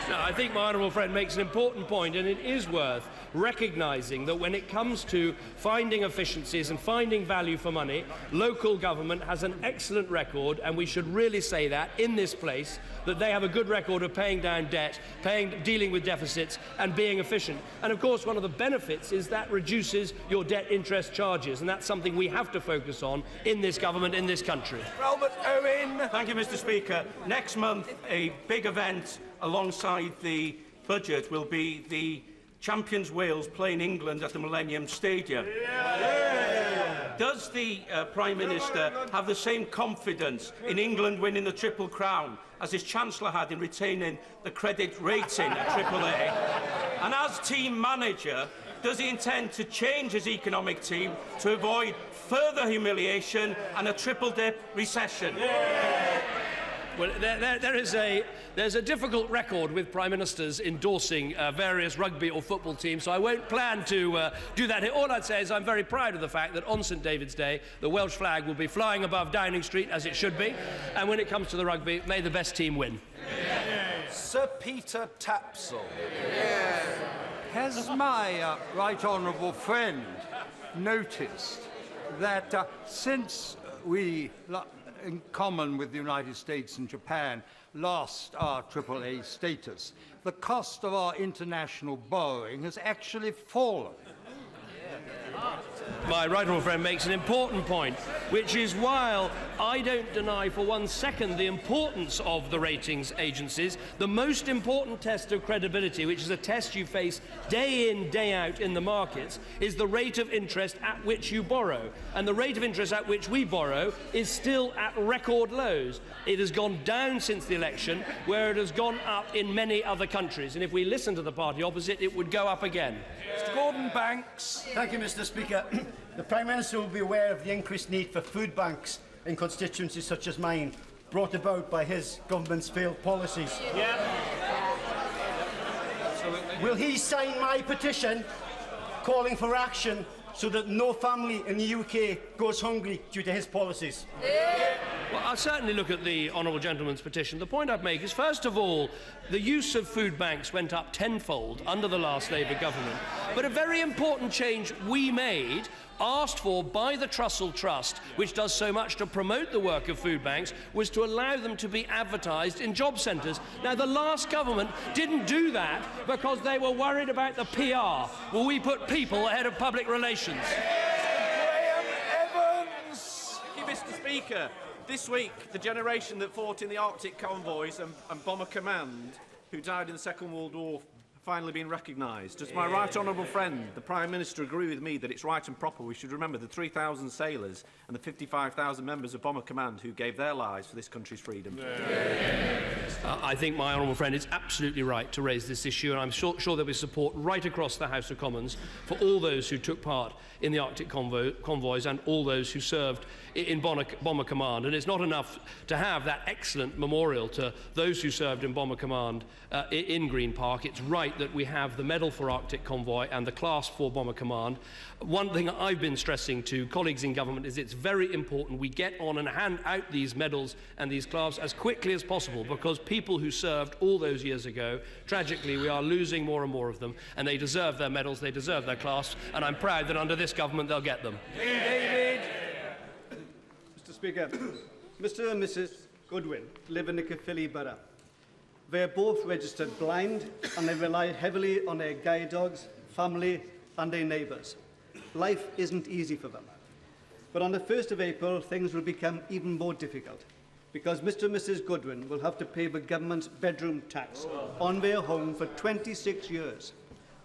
No, I think my honourable friend makes an important point, and it is worth recognising that when it comes to finding efficiencies and finding value for money, local government has an excellent record, and we should really say that in this place, that they have a good record of paying down debt, dealing with deficits and being efficient. And of course, one of the benefits is that reduces your debt interest charges, and that's something we have to focus on in this government, in this country. Robert Owen. Thank you, Mr. Speaker. Next month, a big event alongside the budget will be the Champions Wales playing England at the Millennium Stadium. Does the Prime Minister have the same confidence in England winning the Triple Crown as his Chancellor had in retaining the credit rating at AAA? And as team manager, does he intend to change his economic team to avoid further humiliation and a triple-dip recession? Well, there's a difficult record with Prime Ministers endorsing various rugby or football teams, so I won't plan to do that here. All I'd say is I'm very proud of the fact that on St David's Day, the Welsh flag will be flying above Downing Street, as it should be, and when it comes to the rugby, may the best team win. Sir Peter Tapsell. Has my right honourable friend noticed that since we, in common with the United States and Japan, lost our AAA status, the cost of our international borrowing has actually fallen? My right honourable friend makes an important point, which is while I don't deny for one second the importance of the ratings agencies, the most important test of credibility, which is a test you face day in, day out in the markets, is the rate of interest at which you borrow. And the rate of interest at which we borrow is still at record lows. It has gone down since the election, where it has gone up in many other countries. And if we listen to the party opposite, it would go up again. Mr. Gordon Banks. Thank you, Mr. Speaker. The Prime Minister will be aware of the increased need for food banks in constituencies such as mine, brought about by his government's failed policies. Will he sign my petition calling for action so that no family in the UK goes hungry due to his policies? Well, I'll certainly look at the honourable gentleman's petition. The point I'd make is, first of all, the use of food banks went up tenfold under the last Labour government. But a very important change we made, asked for by the Trussell Trust, which does so much to promote the work of food banks, was to allow them to be advertised in job centres. Now, the last government didn't do that because they were worried about the PR. Well, we put people ahead of public relations. Graham Evans. Thank you, Mr. Speaker. This week, the generation that fought in the Arctic convoys and Bomber Command, who died in the Second World War, finally been recognised. Does my right honourable friend, the Prime Minister, agree with me that it's right and proper we should remember the 3,000 sailors and the 55,000 members of Bomber Command who gave their lives for this country's freedom? I think my honourable friend is absolutely right to raise this issue, and I'm sure there'll be support right across the House of Commons for all those who took part in the Arctic convoys and all those who served in Bomber Command. And it's not enough to have that excellent memorial to those who served in Bomber Command in Green Park. It's right that we have the Medal for Arctic Convoy and the Class 4 Bomber Command. One thing I've been stressing to colleagues in government is it's very important we get on and hand out these medals and these clasps as quickly as possible, because people who served all those years ago, tragically, we are losing more and more of them, and they deserve their medals, they deserve their clasps, and I'm proud that under this government they'll get them. David. Mr. Speaker, Mr. and Mrs. Goodwin live in the Caerphilly borough. They are both registered blind and they rely heavily on their guide dogs, family and their neighbours. Life isn't easy for them. But on the 1st of April, things will become even more difficult because Mr. and Mrs. Goodwin will have to pay the government's bedroom tax on their home for 26 years.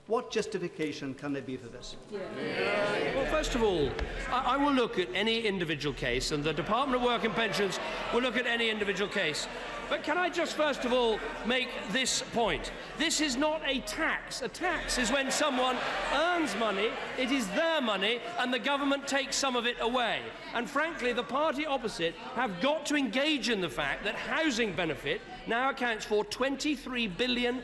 What justification can there be for this? Well, first of all, I will look at any individual case, and the Department of Work and Pensions will look at any individual case. But can I just first of all make this point? This is not a tax. A tax is when someone earns money, it is their money, and the government takes some of it away. And frankly, the party opposite have got to engage in the fact that housing benefit now accounts for £23 billion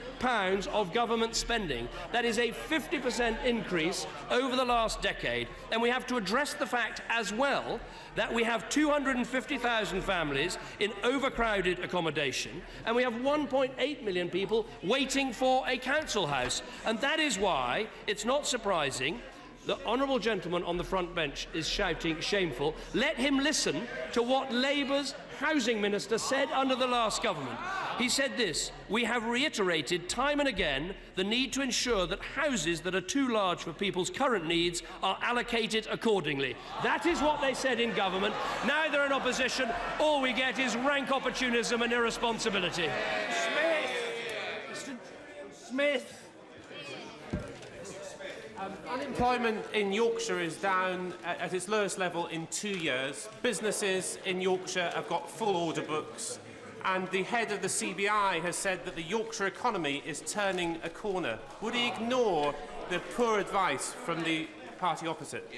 of government spending. That is a 50% increase over the last decade. And we have to address the fact as well that we have 250,000 families in overcrowded accommodation, and we have 1.8 million people waiting for a council house. And that is why it's not surprising the honourable gentleman on the front bench is shouting shameful. Let him listen to what Labour's housing minister said under the last government. He said this: "We have reiterated time and again the need to ensure that houses that are too large for people's current needs are allocated accordingly." That is what they said in government. Now they're in opposition. All we get is rank opportunism and irresponsibility. Smith. Unemployment in Yorkshire is down at its lowest level in 2 years. Businesses in Yorkshire have got full order books, and the head of the CBI has said that the Yorkshire economy is turning a corner. Would he ignore the poor advice from the party opposite?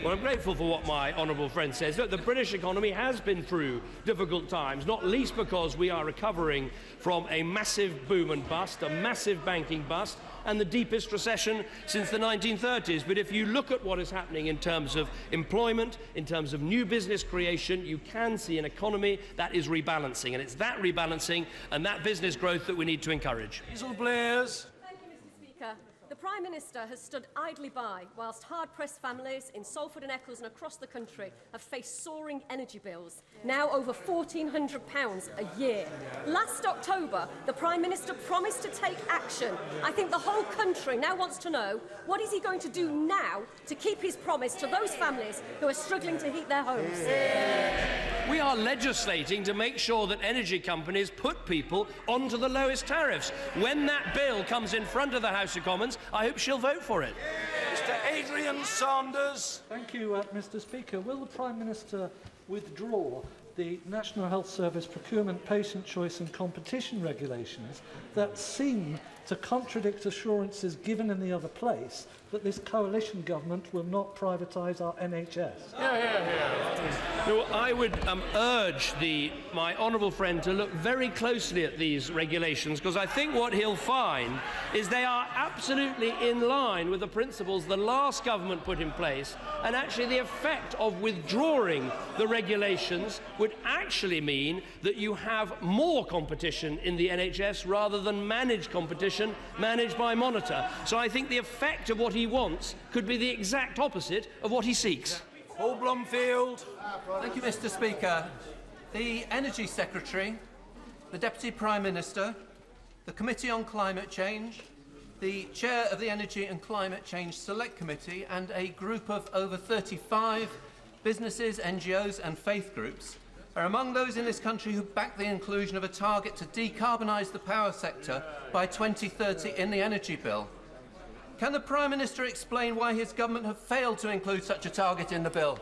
Well, I'm grateful for what my honourable friend says. Look, the British economy has been through difficult times, not least because we are recovering from a massive boom and bust, a massive banking bust, and the deepest recession since the 1930s. But if you look at what is happening in terms of employment, in terms of new business creation, you can see an economy that is rebalancing. And it's that rebalancing and that business growth that we need to encourage. Blair's. Thank you, Mr. Speaker. The Prime Minister has stood idly by whilst hard-pressed families in Salford and Eccles and across the country have faced soaring energy bills, now over £1,400 a year. Last October, the Prime Minister promised to take action. I think the whole country now wants to know, what is he going to do now to keep his promise to those families who are struggling to heat their homes? We are legislating to make sure that energy companies put people onto the lowest tariffs. When that bill comes in front of the House of Commons, I hope she'll vote for it. Mr. Adrian Sanders. Thank you, Mr. Speaker. Will the Prime Minister withdraw the National Health Service procurement, patient choice and competition regulations that seem to contradict assurances given in the other place that this coalition government will not privatise our NHS? No, I would urge my honourable friend to look very closely at these regulations, because I think what he'll find is they are absolutely in line with the principles the last government put in place, and actually the effect of withdrawing the regulations would actually mean that you have more competition in the NHS rather than managed competition managed by Monitor. So I think the effect of what he wants could be the exact opposite of what he seeks. Paul Blomfield. Thank you, Mr. Speaker. The Energy Secretary, the Deputy Prime Minister, the Committee on Climate Change, the Chair of the Energy and Climate Change Select Committee, and a group of over 35 businesses, NGOs and faith groups are among those in this country who back the inclusion of a target to decarbonise the power sector by 2030 in the energy bill. Can the Prime Minister explain why his government have failed to include such a target in the bill?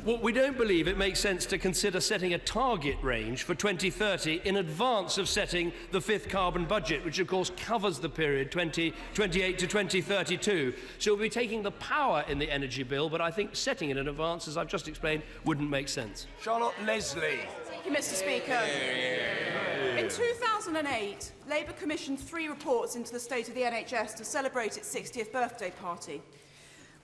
Well, we don't believe it makes sense to consider setting a target range for 2030 in advance of setting the fifth carbon budget, which of course covers the period 2028 to 2032. So we'll be taking the power in the energy bill, but I think setting it in advance, as I've just explained, wouldn't make sense. Charlotte Leslie. Thank you, Mr. Speaker. In 2008, Labour commissioned 3 reports into the state of the NHS to celebrate its 60th birthday party.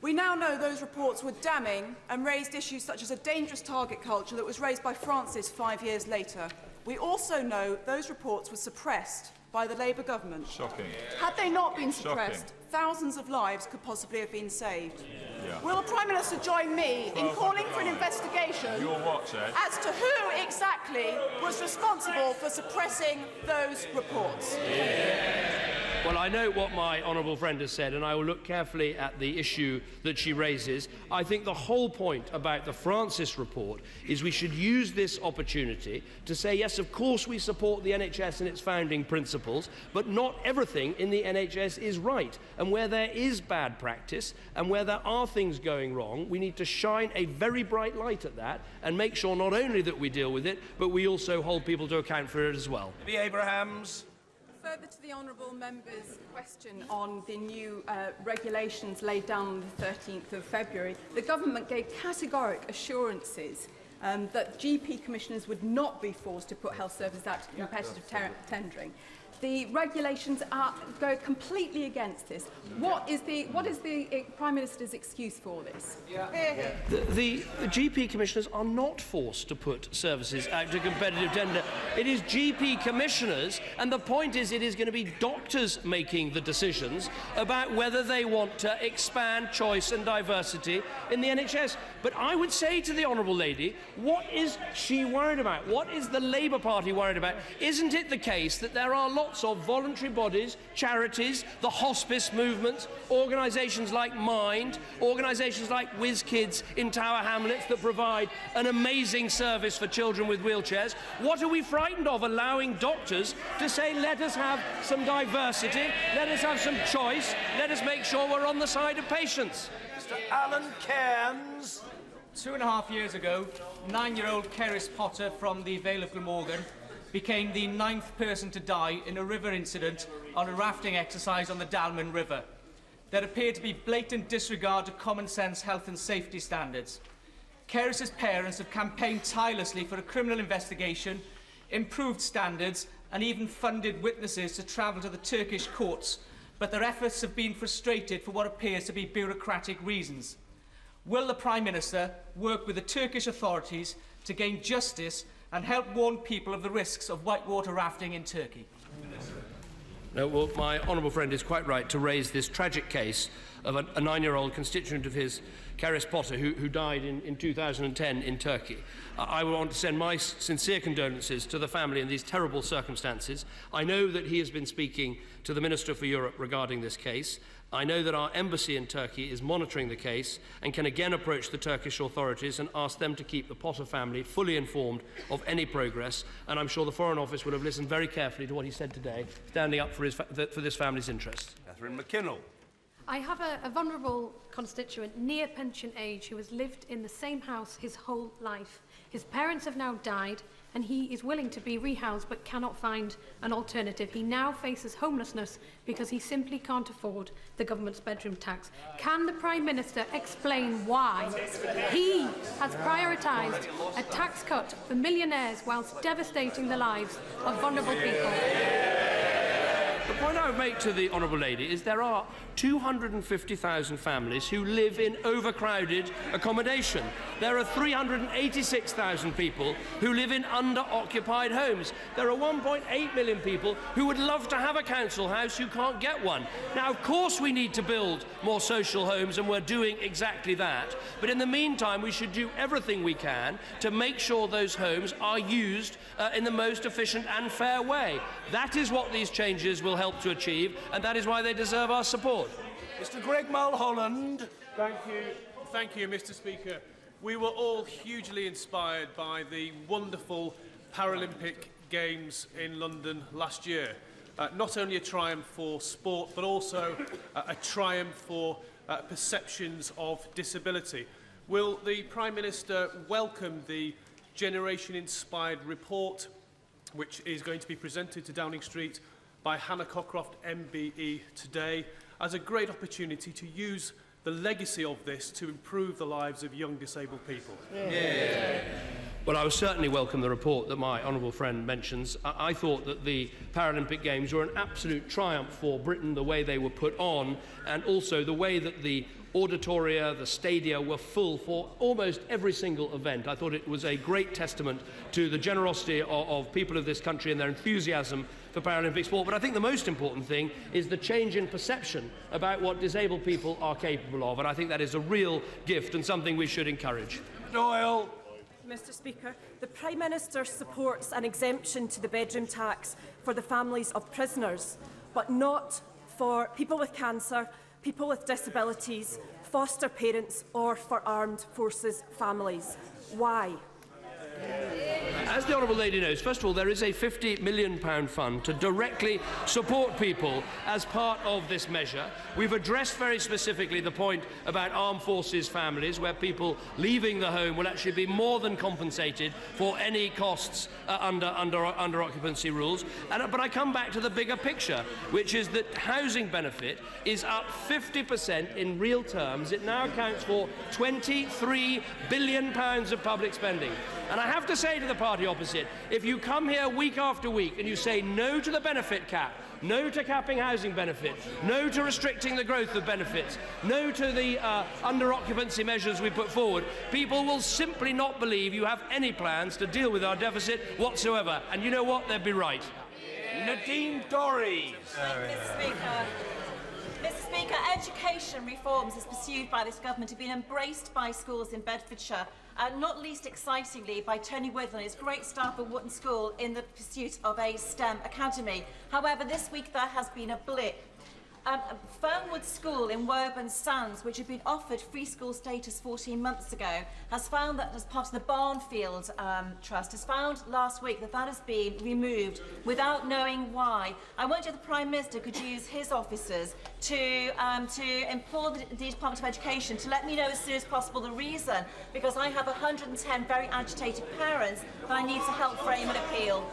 We now know those reports were damning and raised issues such as a dangerous target culture that was raised by Francis 5 years later. We also know those reports were suppressed by the Labour government. Shocking. Had they not been suppressed, thousands of lives could possibly have been saved. Yeah. Will the Prime Minister join me in calling for an investigation Your what, Ed? as to who exactly was responsible for suppressing those reports? Well, I know what my honourable friend has said, and I will look carefully at the issue that she raises. I think the whole point about the Francis report is we should use this opportunity to say, yes, of course we support the NHS and its founding principles, but not everything in the NHS is right. And where there is bad practice and where there are things going wrong, we need to shine a very bright light at that and make sure not only that we deal with it, but we also hold people to account for it as well. The Abrahams. Further to the honourable member's question on the new regulations laid down on the 13th of February, the government gave categoric assurances that GP commissioners would not be forced to put health services out to competitive tendering. The regulations go completely against this. What is the Prime Minister's excuse for this? The GP commissioners are not forced to put services out to competitive tender. It is GP commissioners, and the point is it is going to be doctors making the decisions about whether they want to expand choice and diversity in the NHS. But I would say to the Honourable Lady, what is she worried about? What is the Labour Party worried about? Isn't it the case that there are lots of voluntary bodies, charities, the hospice movement, organisations like Mind, organisations like Whiz Kids in Tower Hamlets that provide an amazing service for children with wheelchairs? What are we frightened of, allowing doctors to say, let us have some diversity, let us have some choice, let us make sure we're on the side of patients? Mr. Alan Cairns. 2.5 years ago, 9-year-old Cerys Potter from the Vale of Glamorgan became the 9th person to die in a river incident on a rafting exercise on the Dalman River. There appeared to be blatant disregard of common sense health and safety standards. Cerys's parents have campaigned tirelessly for a criminal investigation, improved standards, and even funded witnesses to travel to the Turkish courts, but their efforts have been frustrated for what appears to be bureaucratic reasons. Will the Prime Minister work with the Turkish authorities to gain justice and help warn people of the risks of whitewater rafting in Turkey? No, well, my honourable friend is quite right to raise this tragic case of a 9-year-old constituent of his, Cerys Potter, who died in 2010 in Turkey. I want to send my sincere condolences to the family in these terrible circumstances. I know that he has been speaking to the Minister for Europe regarding this case. I know that our embassy in Turkey is monitoring the case and can again approach the Turkish authorities and ask them to keep the Potter family fully informed of any progress. And I'm sure the Foreign Office would have listened very carefully to what he said today, standing up for this family's interests. Catherine McKinnell. I have a vulnerable constituent near pension age who has lived in the same house his whole life. His parents have now died and he is willing to be rehoused but cannot find an alternative. He now faces homelessness because he simply can't afford the government's bedroom tax. Can the Prime Minister explain why he has prioritised a tax cut for millionaires whilst devastating the lives of vulnerable people? The point I would make to the Honourable Lady is there are 250,000 families who live in overcrowded accommodation. There are 386,000 people who live in under-occupied homes. There are 1.8 million people who would love to have a council house who can't get one. Now, of course, we need to build more social homes, and we're doing exactly that. But in the meantime, we should do everything we can to make sure those homes are used in the most efficient and fair way. That is what these changes will help to achieve, and that is why they deserve our support. Mr. Greg Mulholland. Thank you, Mr. Speaker. We were all hugely inspired by the wonderful Paralympic Games in London last year. Not only a triumph for sport, but also a triumph for perceptions of disability. Will the Prime Minister welcome the Generation-inspired report, which is going to be presented to Downing Street by Hannah Cockcroft MBE today, as a great opportunity to use the legacy of this to improve the lives of young disabled people? Yeah. Well, I would certainly welcome the report that my honourable friend mentions. I thought that the Paralympic Games were an absolute triumph for Britain, the way they were put on, and also the way that the auditoria, the stadia were full for almost every single event. I thought it was a great testament to the generosity of people of this country and their enthusiasm for Paralympic sport. But I think the most important thing is the change in perception about what disabled people are capable of, and I think that is a real gift and something we should encourage. Doyle. Mr. Speaker, the Prime Minister supports an exemption to the bedroom tax for the families of prisoners, but not for people with cancer, people with disabilities, foster parents or for armed forces families. Why? As the Honourable Lady knows, first of all, there is a £50 million fund to directly support people as part of this measure. We've addressed very specifically the point about armed forces families, where people leaving the home will actually be more than compensated for any costs under occupancy rules. But I come back to the bigger picture, which is that housing benefit is up 50% in real terms. It now accounts for £23 billion of public spending. And I have to say to the party opposite, if you come here week after week and you say no to the benefit cap, no to capping housing benefit, no to restricting the growth of benefits, no to the under-occupancy measures we put forward, people will simply not believe you have any plans to deal with our deficit whatsoever. And you know what? They'd be right. Nadine Dorries. Mr. Speaker. Mr. Speaker, education reforms as pursued by this government have been embraced by schools in Bedfordshire, not least excitingly by Tony Whittle and his great staff at Wotton School in the pursuit of a STEM academy. However, this week there has been a blip. Fernwood School in Woburn Sands, which had been offered free school status 14 months ago, has found that, as part of the Barnfield Trust, has found last week that that has been removed without knowing why. I wonder if the Prime Minister could use his officers to implore the Department of Education to let me know as soon as possible the reason, because I have 110 very agitated parents that I need to help frame an appeal.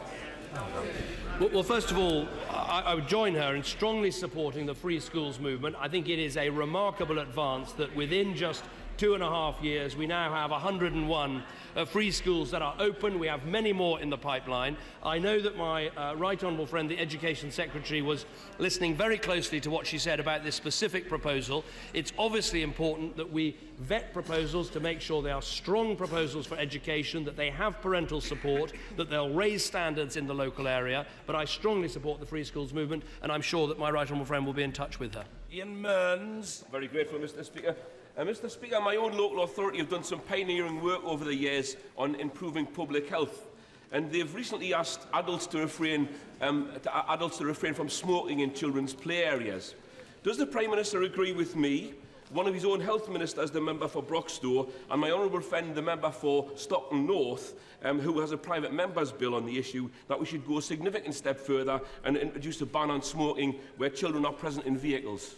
Well, first of all, I would join her in strongly supporting the free schools movement. I think it is a remarkable advance that within just 2.5 years we now have 101 free schools that are open. We have many more in the pipeline. I know that my right honourable friend, the Education Secretary, was listening very closely to what she said about this specific proposal. It's obviously important that we vet proposals to make sure they are strong proposals for education, that they have parental support, that they'll raise standards in the local area. But I strongly support the free schools movement, and I'm sure that my right honourable friend will be in touch with her. Ian Mearns. Very grateful, Mr. Speaker. Mr. Speaker, my own local authority have done some pioneering work over the years on improving public health, and they've recently asked adults to refrain from smoking in children's play areas. Does the Prime Minister agree with me, one of his own health ministers, the member for Broxtowe, and my honourable friend, the member for Stockton North, who has a private member's bill on the issue, that we should go a significant step further and introduce a ban on smoking where children are present in vehicles?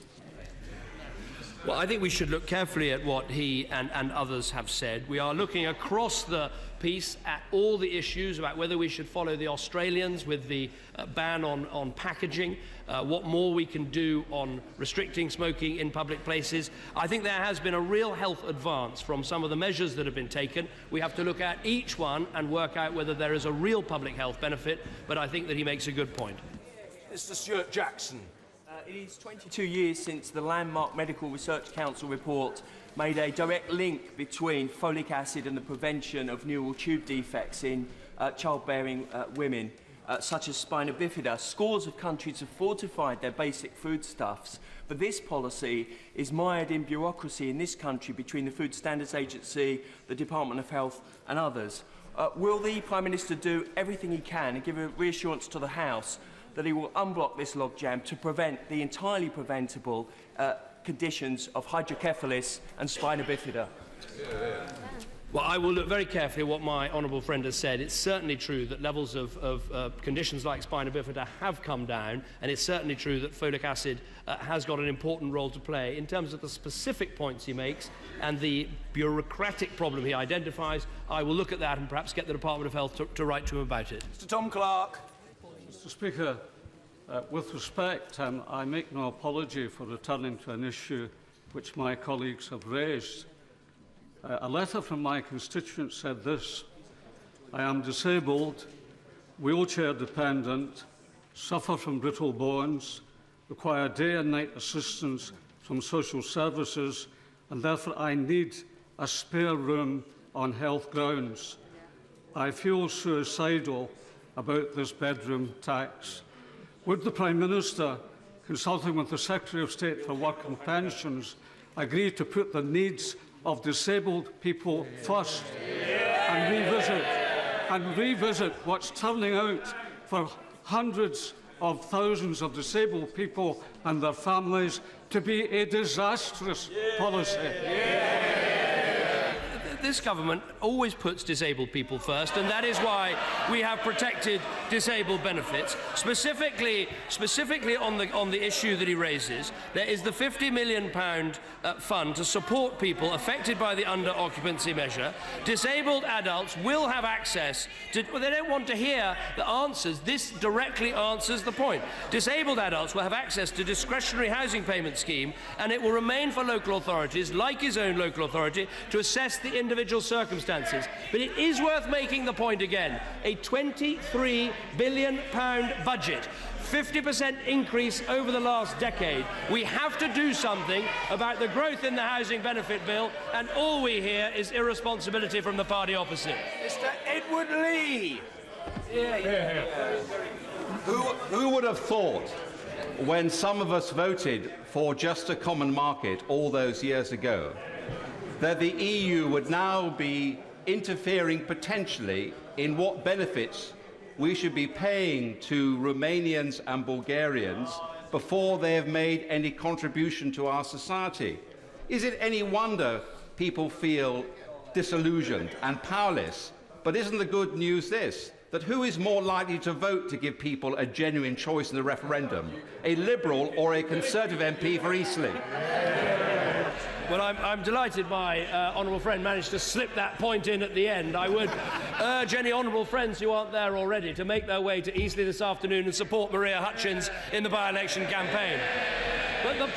Well, I think we should look carefully at what he and others have said. We are looking across the piece at all the issues about whether we should follow the Australians with the ban on packaging, what more we can do on restricting smoking in public places. I think there has been a real health advance from some of the measures that have been taken. We have to look at each one and work out whether there is a real public health benefit, but I think that he makes a good point. Mr. Stuart Jackson. It is 22 years since the landmark Medical Research Council report made a direct link between folic acid and the prevention of neural tube defects in childbearing women, such as spina bifida. Scores of countries have fortified their basic foodstuffs, but this policy is mired in bureaucracy in this country between the Food Standards Agency, the Department of Health and others. Will the Prime Minister do everything he can and give a reassurance to the House that he will unblock this logjam to prevent the entirely preventable conditions of hydrocephalus and spina bifida? Well, I will look very carefully at what my honourable friend has said. It's certainly true that levels of conditions like spina bifida have come down, and it's certainly true that folic acid has got an important role to play. In terms of the specific points he makes and the bureaucratic problem he identifies, I will look at that and perhaps get the Department of Health to write to him about it. Mr. Tom Clark. Mr. Speaker, with respect, I make no apology for returning to an issue which my colleagues have raised. A letter from my constituent said this: I am disabled, wheelchair dependent, suffer from brittle bones, require day and night assistance from social services, and therefore I need a spare room on health grounds. I feel suicidal about this bedroom tax. Would the Prime Minister, consulting with the Secretary of State for Work and Pensions, agree to put the needs of disabled people first and revisit what's turning out for hundreds of thousands of disabled people and their families to be a disastrous policy? this government always puts disabled people first, and that is why we have protected disabled benefits. Specifically on the issue that he raises, there is the £50 million fund to support people affected by the under-occupancy measure. Disabled adults will have access to... Well, they don't want to hear the answers. This directly answers the point. Disabled adults will have access to discretionary housing payment scheme, and it will remain for local authorities, like his own local authority, to assess the individual circumstances. But it is worth making the point again. A £23 billion budget, 50% increase over the last decade. We have to do something about the growth in the housing benefit bill, and all we hear is irresponsibility from the party opposite. Mr. Edward Lee. Who would have thought, when some of us voted for just a common market all those years ago, that the EU would now be interfering potentially in what benefits we should be paying to Romanians and Bulgarians before they have made any contribution to our society? Is it any wonder people feel disillusioned and powerless? But isn't the good news this? That who is more likely to vote to give people a genuine choice in the referendum? A Liberal or a Conservative MP for Eastleigh? Well, I'm delighted my honourable friend managed to slip that point in at the end. I would urge any honourable friends who aren't there already to make their way to Eastleigh this afternoon and support Maria Hutchins in the by-election campaign. But the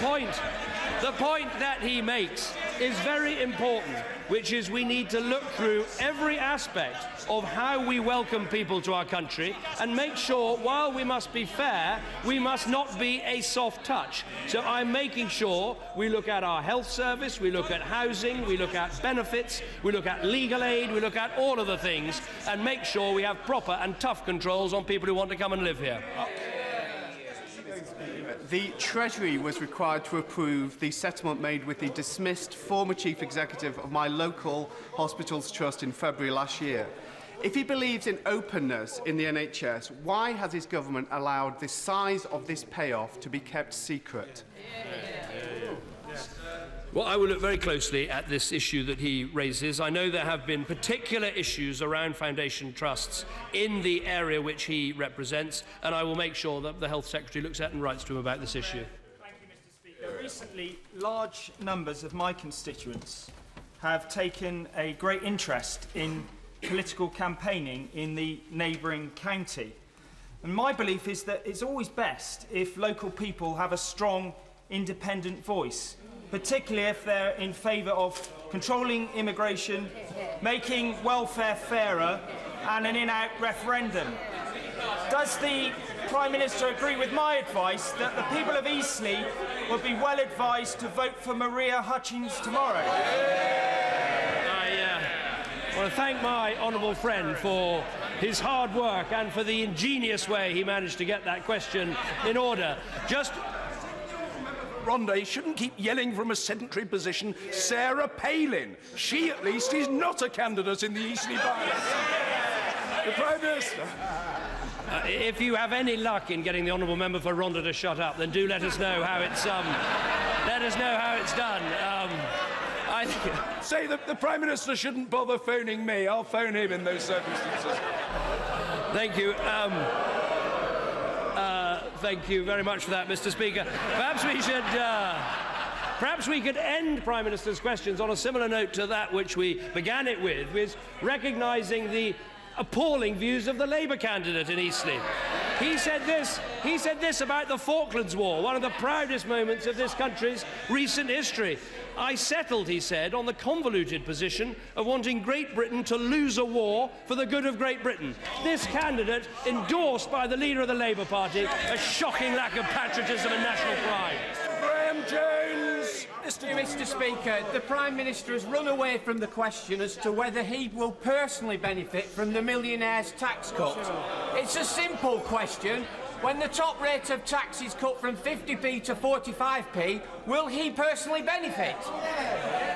point that he makes is very important, which is we need to look through every aspect of how we welcome people to our country and make sure, while we must be fair, we must not be a soft touch. So I'm making sure we look at our health service, we look at housing, we look at benefits, we look at legal aid, we look at all of the things, and make sure we have proper and tough controls on people who want to come and live here. The Treasury was required to approve the settlement made with the dismissed former Chief Executive of my local Hospitals Trust in February last year. If he believes in openness in the NHS, why has his government allowed the size of this payoff to be kept secret? Well, I will look very closely at this issue that he raises. I know there have been particular issues around foundation trusts in the area which he represents, and I will make sure that the Health Secretary looks at and writes to him about this issue. Thank you, Mr. Speaker. Recently, large numbers of my constituents have taken a great interest in political campaigning in the neighbouring county. And my belief is that it's always best if local people have a strong, independent voice, particularly if they're in favour of controlling immigration, making welfare fairer, and an in-out referendum. Does the Prime Minister agree with my advice that the people of Eastleigh would be well advised to vote for Maria Hutchins tomorrow? I want to thank my honourable friend for his hard work and for the ingenious way he managed to get that question in order. Rhonda, you shouldn't keep yelling from a sedentary position. Sarah Palin. She, at least, is not a candidate in the Eastleigh by-election. The Prime Minister. If you have any luck in getting the honourable member for Rhonda to shut up, then do let us know how it's done. I think... Say that the Prime Minister shouldn't bother phoning me. I'll phone him in those circumstances. Thank you. Thank you very much for that, Mr. Speaker. Perhaps we could end Prime Minister's questions on a similar note to that which we began it with recognising the appalling views of the Labour candidate in Eastleigh. He said this about the Falklands War, one of the proudest moments of this country's recent history. I settled, he said, on the convoluted position of wanting Great Britain to lose a war for the good of Great Britain. This candidate, endorsed by the leader of the Labour Party, a shocking lack of patriotism and national pride. Graham Jones. Mr. Speaker, the Prime Minister has run away from the question as to whether he will personally benefit from the millionaire's tax cut. It's a simple question. When the top rate of tax is cut from 50p to 45p, will he personally benefit?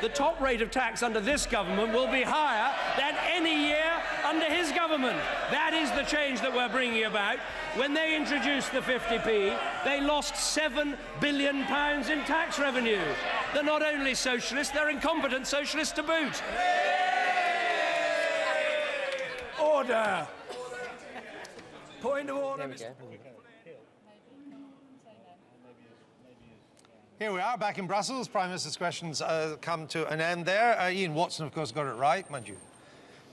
The top rate of tax under this government will be higher than any year under his government. That is the change that we're bringing about. When they introduced the 50p, they lost £7 billion in tax revenue. They're not only socialists, they're incompetent socialists to boot. order. Point of order, Mr. Here we are, back in Brussels. Prime Minister's questions come to an end there. Ian Watson, of course, got it right, mind you.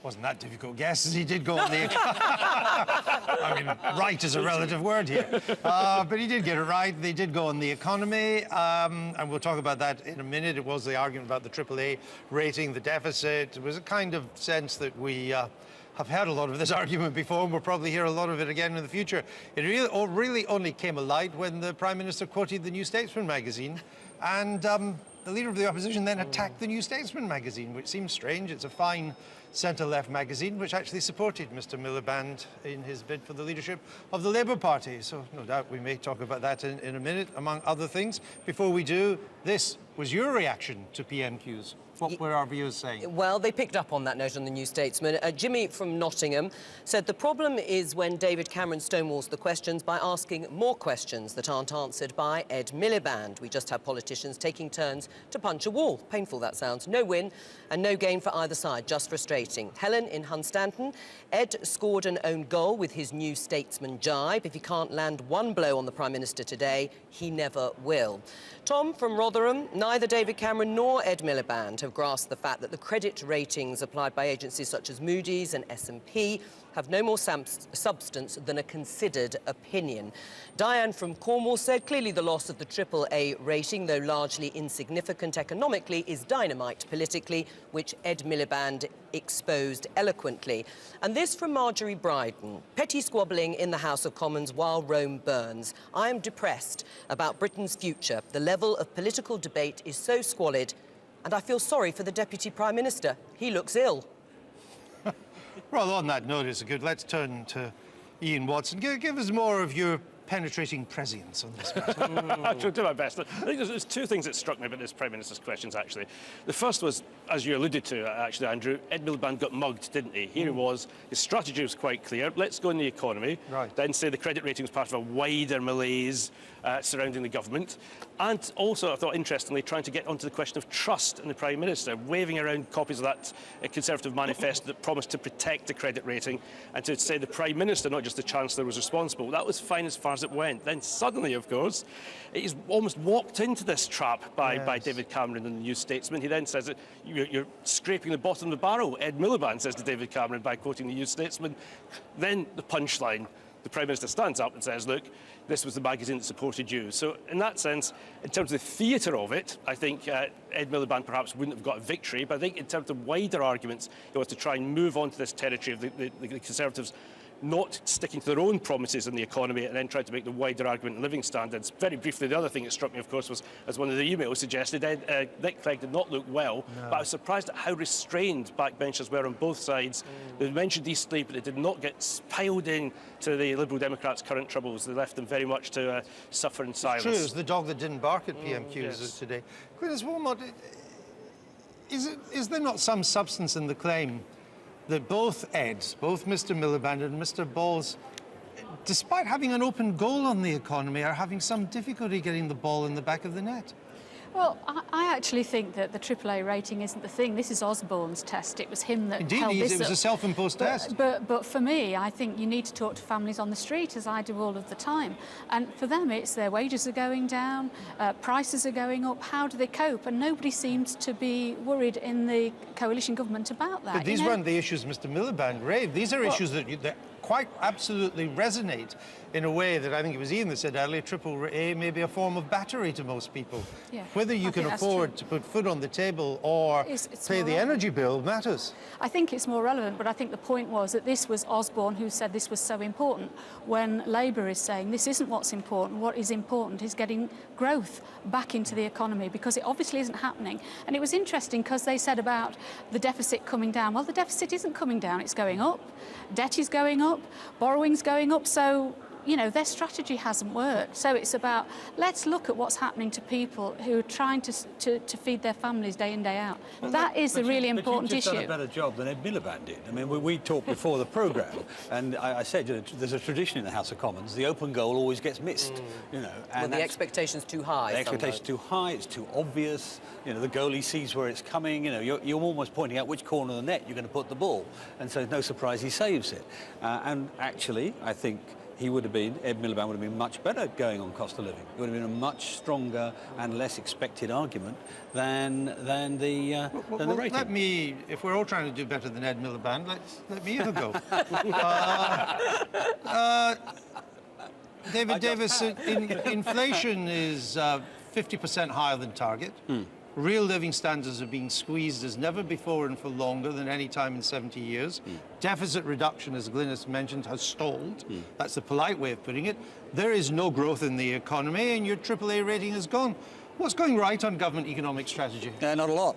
Wasn't that difficult guess, as he did go on the... I mean, right is a relative word here. But he did get it right. They did go on the economy, and we'll talk about that in a minute. It was the argument about the AAA rating, the deficit. It was a kind of sense that we have had a lot of this argument before, and we'll probably hear a lot of it again in the future. It really only came alight when the Prime Minister quoted the New Statesman magazine, and the Leader of the Opposition then attacked the New Statesman magazine, which seems strange. It's a fine centre-left magazine, which actually supported Mr Miliband in his bid for the leadership of the Labour Party. So no doubt we may talk about that in a minute, among other things. Before we do, this was your reaction to PMQs. What were our viewers saying? Well, they picked up on that note on the New Statesman. Jimmy from Nottingham said the problem is when David Cameron stonewalls the questions by asking more questions that aren't answered by Ed Miliband. We just have politicians taking turns to punch a wall. Painful, that sounds. No win and no gain for either side, just frustrating. Helen in Hunstanton. Ed scored an own goal with his New Statesman jibe. If he can't land one blow on the Prime Minister today, he never will. Tom from Rotherham. Neither David Cameron nor Ed Miliband have grasped the fact that the credit ratings applied by agencies such as Moody's and S&P have no more substance than a considered opinion. Diane from Cornwall said clearly the loss of the AAA rating, though largely insignificant economically, is dynamite politically, which Ed Miliband exposed eloquently. And this from Marjorie Bryden. Petty squabbling in the House of Commons while Rome burns. I am depressed about Britain's future. The level of political debate is so squalid, and I feel sorry for the Deputy Prime Minister. He looks ill. Well, on that note, it's good. Let's turn to Ian Watson. Give us more of your penetrating prescience on this matter. I shall do my best. I think there's two things that struck me about this Prime Minister's questions, actually. The first was, as you alluded to, actually, Andrew, Ed Miliband got mugged, didn't he? Here he was. His strategy was quite clear. Let's go in the economy. Right. Then say the credit rating was part of a wider malaise surrounding the government. And also, I thought, interestingly, trying to get onto the question of trust in the Prime Minister, waving around copies of that Conservative manifesto that promised to protect the credit rating and to say the Prime Minister, not just the Chancellor, was responsible. That was fine as far as it went. Then suddenly, of course, he's almost walked into this trap by David Cameron in the New Statesman. He then says that you're scraping the bottom of the barrel, Ed Miliband says to David Cameron by quoting the New Statesman. Then the punchline. The Prime Minister stands up and says, look, this was the magazine that supported you. So in that sense, in terms of the theatre of it, I think Ed Miliband perhaps wouldn't have got a victory, but I think in terms of wider arguments, he was to try and move on to this territory of the Conservatives not sticking to their own promises in the economy and then trying to make the wider argument in living standards. Very briefly, the other thing that struck me, of course, was, as one of the emails suggested, Nick Clegg did not look well, but I was surprised at how restrained backbenchers were on both sides. They mentioned Eastleigh, but it did not get piled in to the Liberal Democrats' current troubles. They left them very much to suffer in silence. True, it was the dog that didn't bark at PMQs today. Glynis Wilmot, is there not some substance in the claim that both Eds, both Mr Miliband and Mr Balls, despite having an open goal on the economy, are having some difficulty getting the ball in the back of the net? Well, I actually think that the AAA rating isn't the thing. This is Osborne's test. It was him that held this it was up. a self-imposed test. But for me, I think you need to talk to families on the street, as I do all of the time. And for them, it's their wages are going down, prices are going up. How do they cope? And nobody seems to be worried in the coalition government about that. But these weren't the issues Mr Miliband raised. These are issues that quite absolutely resonate in a way that I think it was Ian that said earlier, AAA may be a form of battery to most people. Yeah, whether you can afford to put food on the table or pay the energy bill matters. I think it's more relevant, but I think the point was that this was Osborne who said this was so important, when Labour is saying this isn't what's important. What is important is getting growth back into the economy, because it obviously isn't happening. And it was interesting because they said about the deficit coming down. Well, the deficit isn't coming down, it's going up. Debt is going up, borrowing's going up, so you know, their strategy hasn't worked. So it's about, let's look at what's happening to people who are trying to feed their families day in, day out. Well, that is a really important but you've just issue. done a better job than Ed Miliband did. I mean, we talked before the programme, and I said, you know, there's a tradition in the House of Commons, the open goal always gets missed, you know. And well, the expectation's too high. The expectation's too high, it's too obvious, you know, the goalie sees where it's coming, you know, you're almost pointing out which corner of the net you're going to put the ball, and so it's no surprise he saves it. And actually, I think Ed Miliband would have been much better going on cost of living. It would have been a much stronger and less expected argument than the rating. Let me, if we're all trying to do better than Ed Miliband, let me have a go. David Davis, inflation is 50% higher than target. Real living standards are being squeezed as never before and for longer than any time in 70 years. Deficit reduction, as Glynis mentioned, has stalled. That's the polite way of putting it. There is no growth in the economy, and your AAA rating is gone. What's going right on government economic strategy? Not a lot.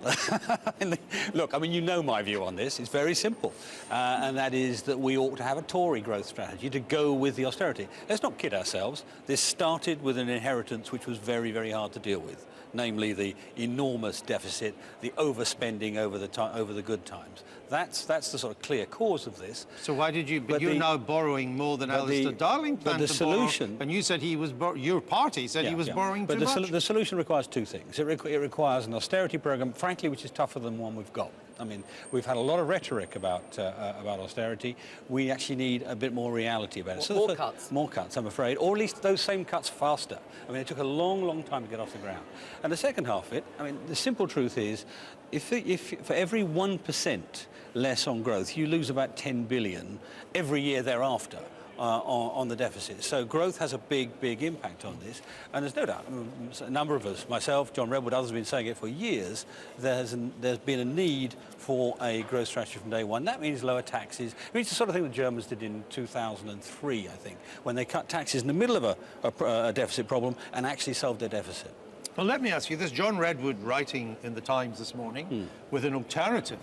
Look, I mean, you know my view on this. It's very simple, and that is that we ought to have a Tory growth strategy to go with the austerity. Let's not kid ourselves. This started with an inheritance which was very, very hard to deal with, namely the enormous deficit, the overspending over the good times. That's the sort of clear cause of this. So why did you? But you're now borrowing more than Alistair Darling planned to borrow. And you said he was. Your party said he was borrowing too much. The solution requires two things. It requires an austerity programme, frankly, which is tougher than one we've got. I mean, we've had a lot of rhetoric about austerity. We actually need a bit more reality about it. So more cuts. More cuts, I'm afraid, or at least those same cuts faster. I mean, it took a long, long time to get off the ground. And the second half of it, I mean, the simple truth is, if for every 1% less on growth, you lose about 10 billion every year thereafter. On the deficit. So growth has a big, big impact on this. And there's no doubt, a number of us, myself, John Redwood, others have been saying it for years, there's been a need for a growth strategy from day one. That means lower taxes. It means the sort of thing the Germans did in 2003, I think, when they cut taxes in the middle of a deficit problem and actually solved their deficit. Well, let me ask you this. John Redwood, writing in the Times this morning with an alternative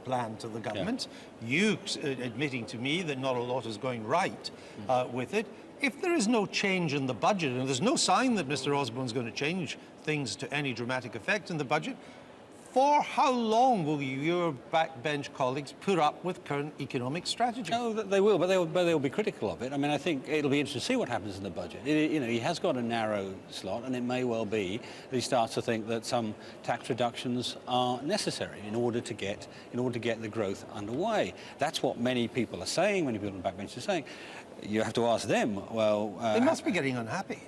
plan to the government, you admitting to me that not a lot is going right with it. If there is no change in the budget, and there's no sign that Mr. Osborne's going to change things to any dramatic effect in the budget, for how long will your backbench colleagues put up with current economic strategy? Oh, they will, but they'll be critical of it. I mean, I think it'll be interesting to see what happens in the budget. You know, he has got a narrow slot, and it may well be that he starts to think that some tax reductions are necessary in order to get the growth underway. That's what many people are saying. Many people on the backbench are saying. You have to ask them. Well, they must be getting unhappy.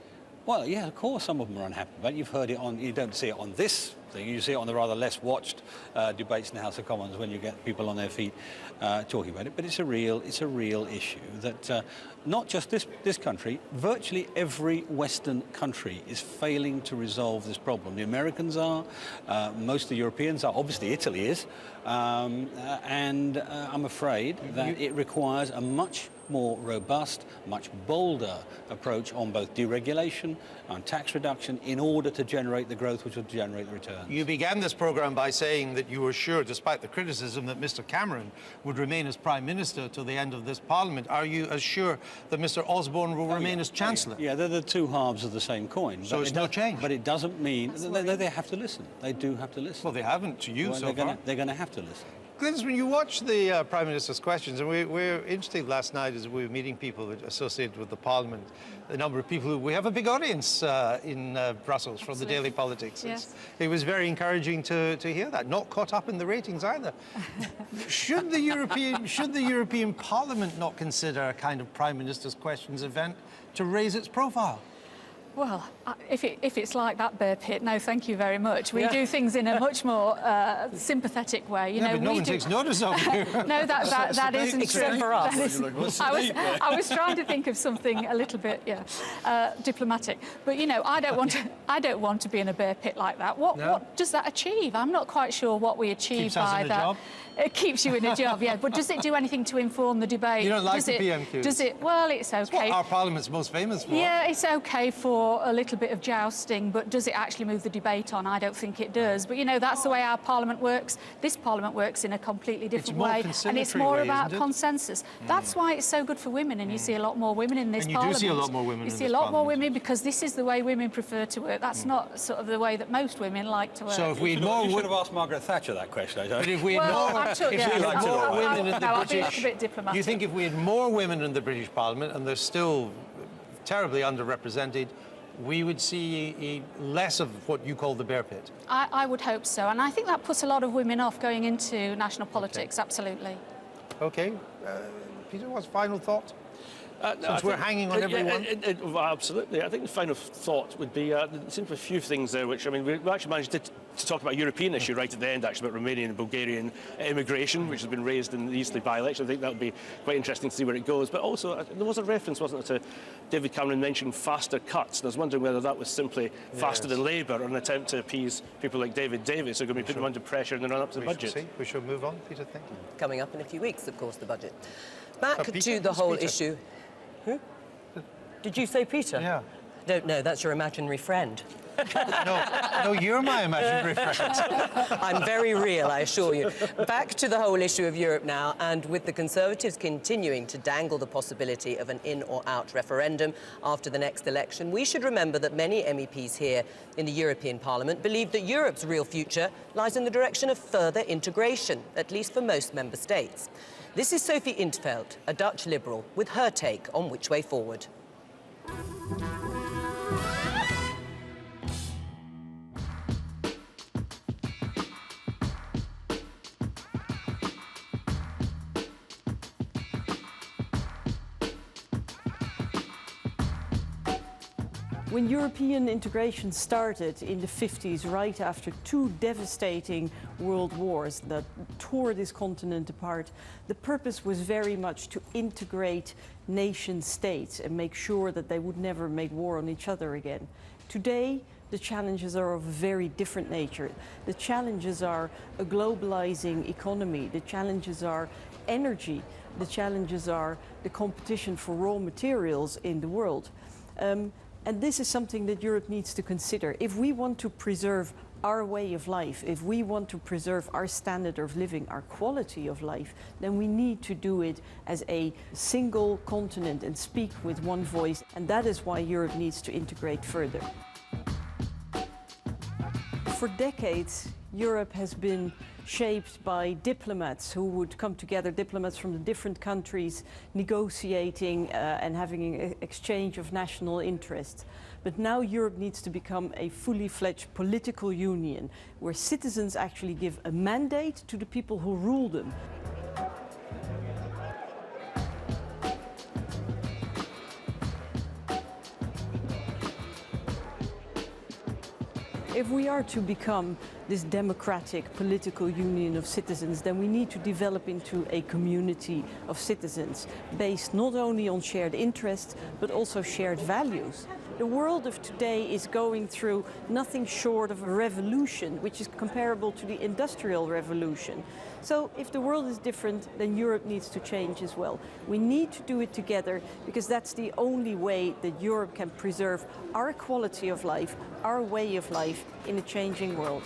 Well, yeah, of course, some of them are unhappy, but you've heard it on. You don't see it on this thing. You see it on the rather less watched debates in the House of Commons when you get people on their feet talking about it. But it's a real issue that not just this country, virtually every Western country is failing to resolve this problem. The Americans are, most of the Europeans are, obviously Italy is, and I'm afraid that it requires a much more robust, much bolder approach on both deregulation and tax reduction in order to generate the growth which will generate the returns. You began this programme by saying that you were sure, despite the criticism, that Mr. Cameron would remain as Prime Minister till the end of this Parliament. Are you as sure that Mr. Osborne will remain as Chancellor? Yeah, they're the two halves of the same coin. So it's no change? But it doesn't mean... They have to listen. They do have to listen. Well, they haven't to you so far. They're going to have to listen. Glynis, when you watch the Prime Minister's questions, and we were interested last night as we were meeting people associated with the Parliament, the number of people we have a big audience in Brussels from the Daily Politics. Yes. It was very encouraging to hear that. Not caught up in the ratings either. Should the European Parliament not consider a kind of Prime Minister's questions event to raise its profile? Well, if it's like that, Bear Pit, no, thank you very much. We do things in a much more sympathetic way. You know, but no one takes notice of you. No, that isn't except for us. I was trying to think of something a little bit, diplomatic. But you know, I don't want to be in a bear pit like that. What does that achieve? I'm not quite sure what we achieve by that. Job. It keeps you in a job, yeah. But does it do anything to inform the debate? You don't like the PMQs? Does it? Well, it's okay. It's what our Parliament's most famous for. Yeah, it's okay for for a little bit of jousting, but does it actually move the debate on? I don't think it does. But, you know, that's the way our Parliament works. This Parliament works in a completely different way, and it's more about consensus. That's why it's so good for women, and you see a lot more women in this Parliament. And you do see a lot more women in this Parliament. You see a lot more women because this is the way women prefer to work. That's not sort of the way that most women like to work. So if we had more... You should have asked Margaret Thatcher that question, I don't. But if we had more women in the British... Do you think if we had more women in the British Parliament, and they're still terribly underrepresented, we would see less of what you call the bear pit? I would hope so, and I think that puts a lot of women off going into national politics, absolutely. OK. Peter, what's final thought? Since we're hanging on everyone. Well, absolutely. I think the final thought would be, there seems to be a few things there which, I mean, we actually managed to talk about a European issue right at the end, actually, about Romanian and Bulgarian immigration, which has been raised in the Eastleigh by-election. I think that would be quite interesting to see where it goes. But also, there was a reference, wasn't there, to David Cameron mentioning faster cuts. And I was wondering whether that was simply faster than Labour, or an attempt to appease people like David Davis, who are going to be putting them under pressure in the run-up to the budget. We shall move on. Peter, thank you. Coming up in a few weeks, of course, the budget. Back to the whole issue... Who? Did you say Peter? Yeah. Don't know, that's your imaginary friend. No, you're my imaginary friend. I'm very real, I assure you. Back to the whole issue of Europe now, and with the Conservatives continuing to dangle the possibility of an in or out referendum after the next election, we should remember that many MEPs here in the European Parliament believe that Europe's real future lies in the direction of further integration, at least for most member states. This is Sophie in 't Veld, a Dutch Liberal, with her take on which way forward. When European integration started in the 50s, right after two devastating world wars that tore this continent apart, the purpose was very much to integrate nation states and make sure that they would never make war on each other again. Today, the challenges are of a very different nature. The challenges are a globalizing economy. The challenges are energy. The challenges are the competition for raw materials in the world. And this is something that Europe needs to consider. If we want to preserve our way of life, if we want to preserve our standard of living, our quality of life, then we need to do it as a single continent and speak with one voice. And that is why Europe needs to integrate further. For decades, Europe has been shaped by diplomats who would come together, diplomats from the different countries, negotiating and having an exchange of national interests. But now Europe needs to become a fully fledged political union, where citizens actually give a mandate to the people who rule them. If we are to become this democratic political union of citizens, then we need to develop into a community of citizens based not only on shared interests, but also shared values. The world of today is going through nothing short of a revolution, which is comparable to the Industrial Revolution. So if the world is different, then Europe needs to change as well. We need to do it together, because that's the only way that Europe can preserve our quality of life, our way of life in a changing world.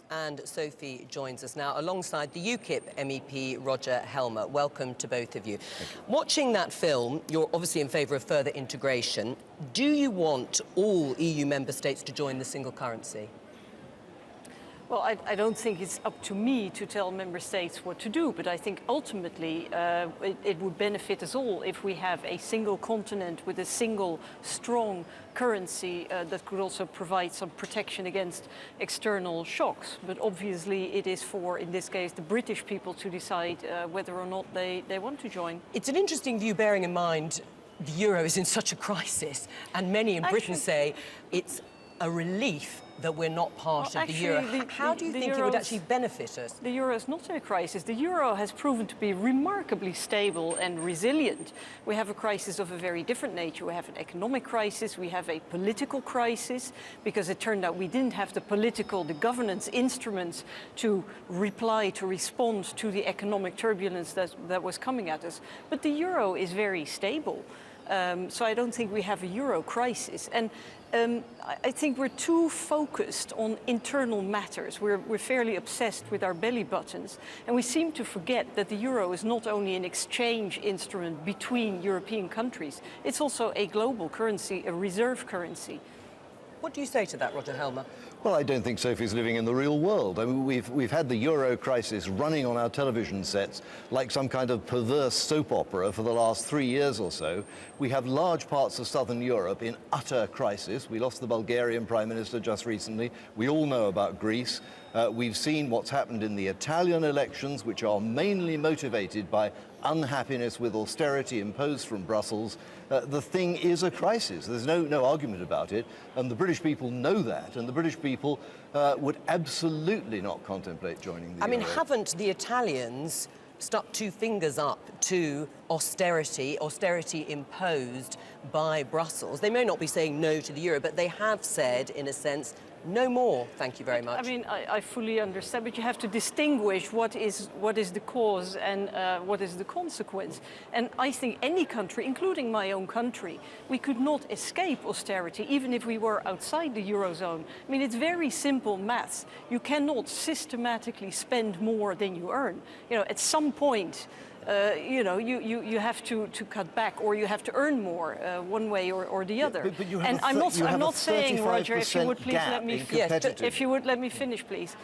And Sophie joins us now alongside the UKIP MEP Roger Helmer. Welcome to both of you. Watching that film, you're obviously in favour of further integration. Do you want all EU member states to join the single currency? Well, I don't think it's up to me to tell member states what to do, but I think ultimately it would benefit us all if we have a single continent with a single strong currency that could also provide some protection against external shocks. But obviously it is for, in this case, the British people to decide whether or not they want to join. It's an interesting view, bearing in mind the euro is in such a crisis, and many in Britain say it's a relief that we're not part of the euro. How do you think it would actually benefit us? The euro is not in a crisis. The euro has proven to be remarkably stable and resilient. We have a crisis of a very different nature. We have an economic crisis, we have a political crisis, because it turned out we didn't have the governance instruments to respond to the economic turbulence that was coming at us. But the euro is very stable. So I don't think we have a euro crisis. And I think we're too focused on internal matters. We're fairly obsessed with our belly buttons. And we seem to forget that the euro is not only an exchange instrument between European countries, it's also a global currency, a reserve currency. What do you say to that, Roger Helmer? Well, I don't think Sophie's living in the real world. I mean, we've had the euro crisis running on our television sets like some kind of perverse soap opera for the last 3 years or so. We have large parts of southern Europe in utter crisis. We lost the Bulgarian Prime Minister just recently. We all know about Greece. We've seen what's happened in the Italian elections, which are mainly motivated by unhappiness with austerity imposed from Brussels. The thing is a crisis. There's no argument about it. And the British people know that. And the British people would absolutely not contemplate joining the euro. I mean, haven't the Italians stuck two fingers up to austerity imposed by Brussels? They may not be saying no to the euro, but they have said, in a sense, no more, thank you very much. I mean, I fully understand, but you have to distinguish what is the cause and what is the consequence. And I think any country, including my own country, we could not escape austerity, even if we were outside the Eurozone. I mean, it's very simple maths. You cannot systematically spend more than you earn. You know, at some point, you have to cut back, or you have to earn more, one way or the other. But you have and I'm not saying, Roger, if you would please let me if you would let me finish, please.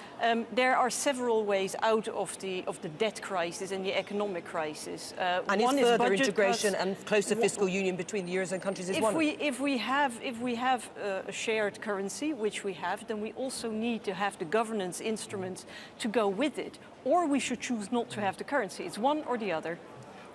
There are several ways out of the debt crisis and the economic crisis. And one is further budget integration cuts. and closer fiscal union between the Eurozone countries is one. If we have a shared currency, which we have, then we also need to have the governance instruments to go with it. Or we should choose not to have the currency. It's one or the other.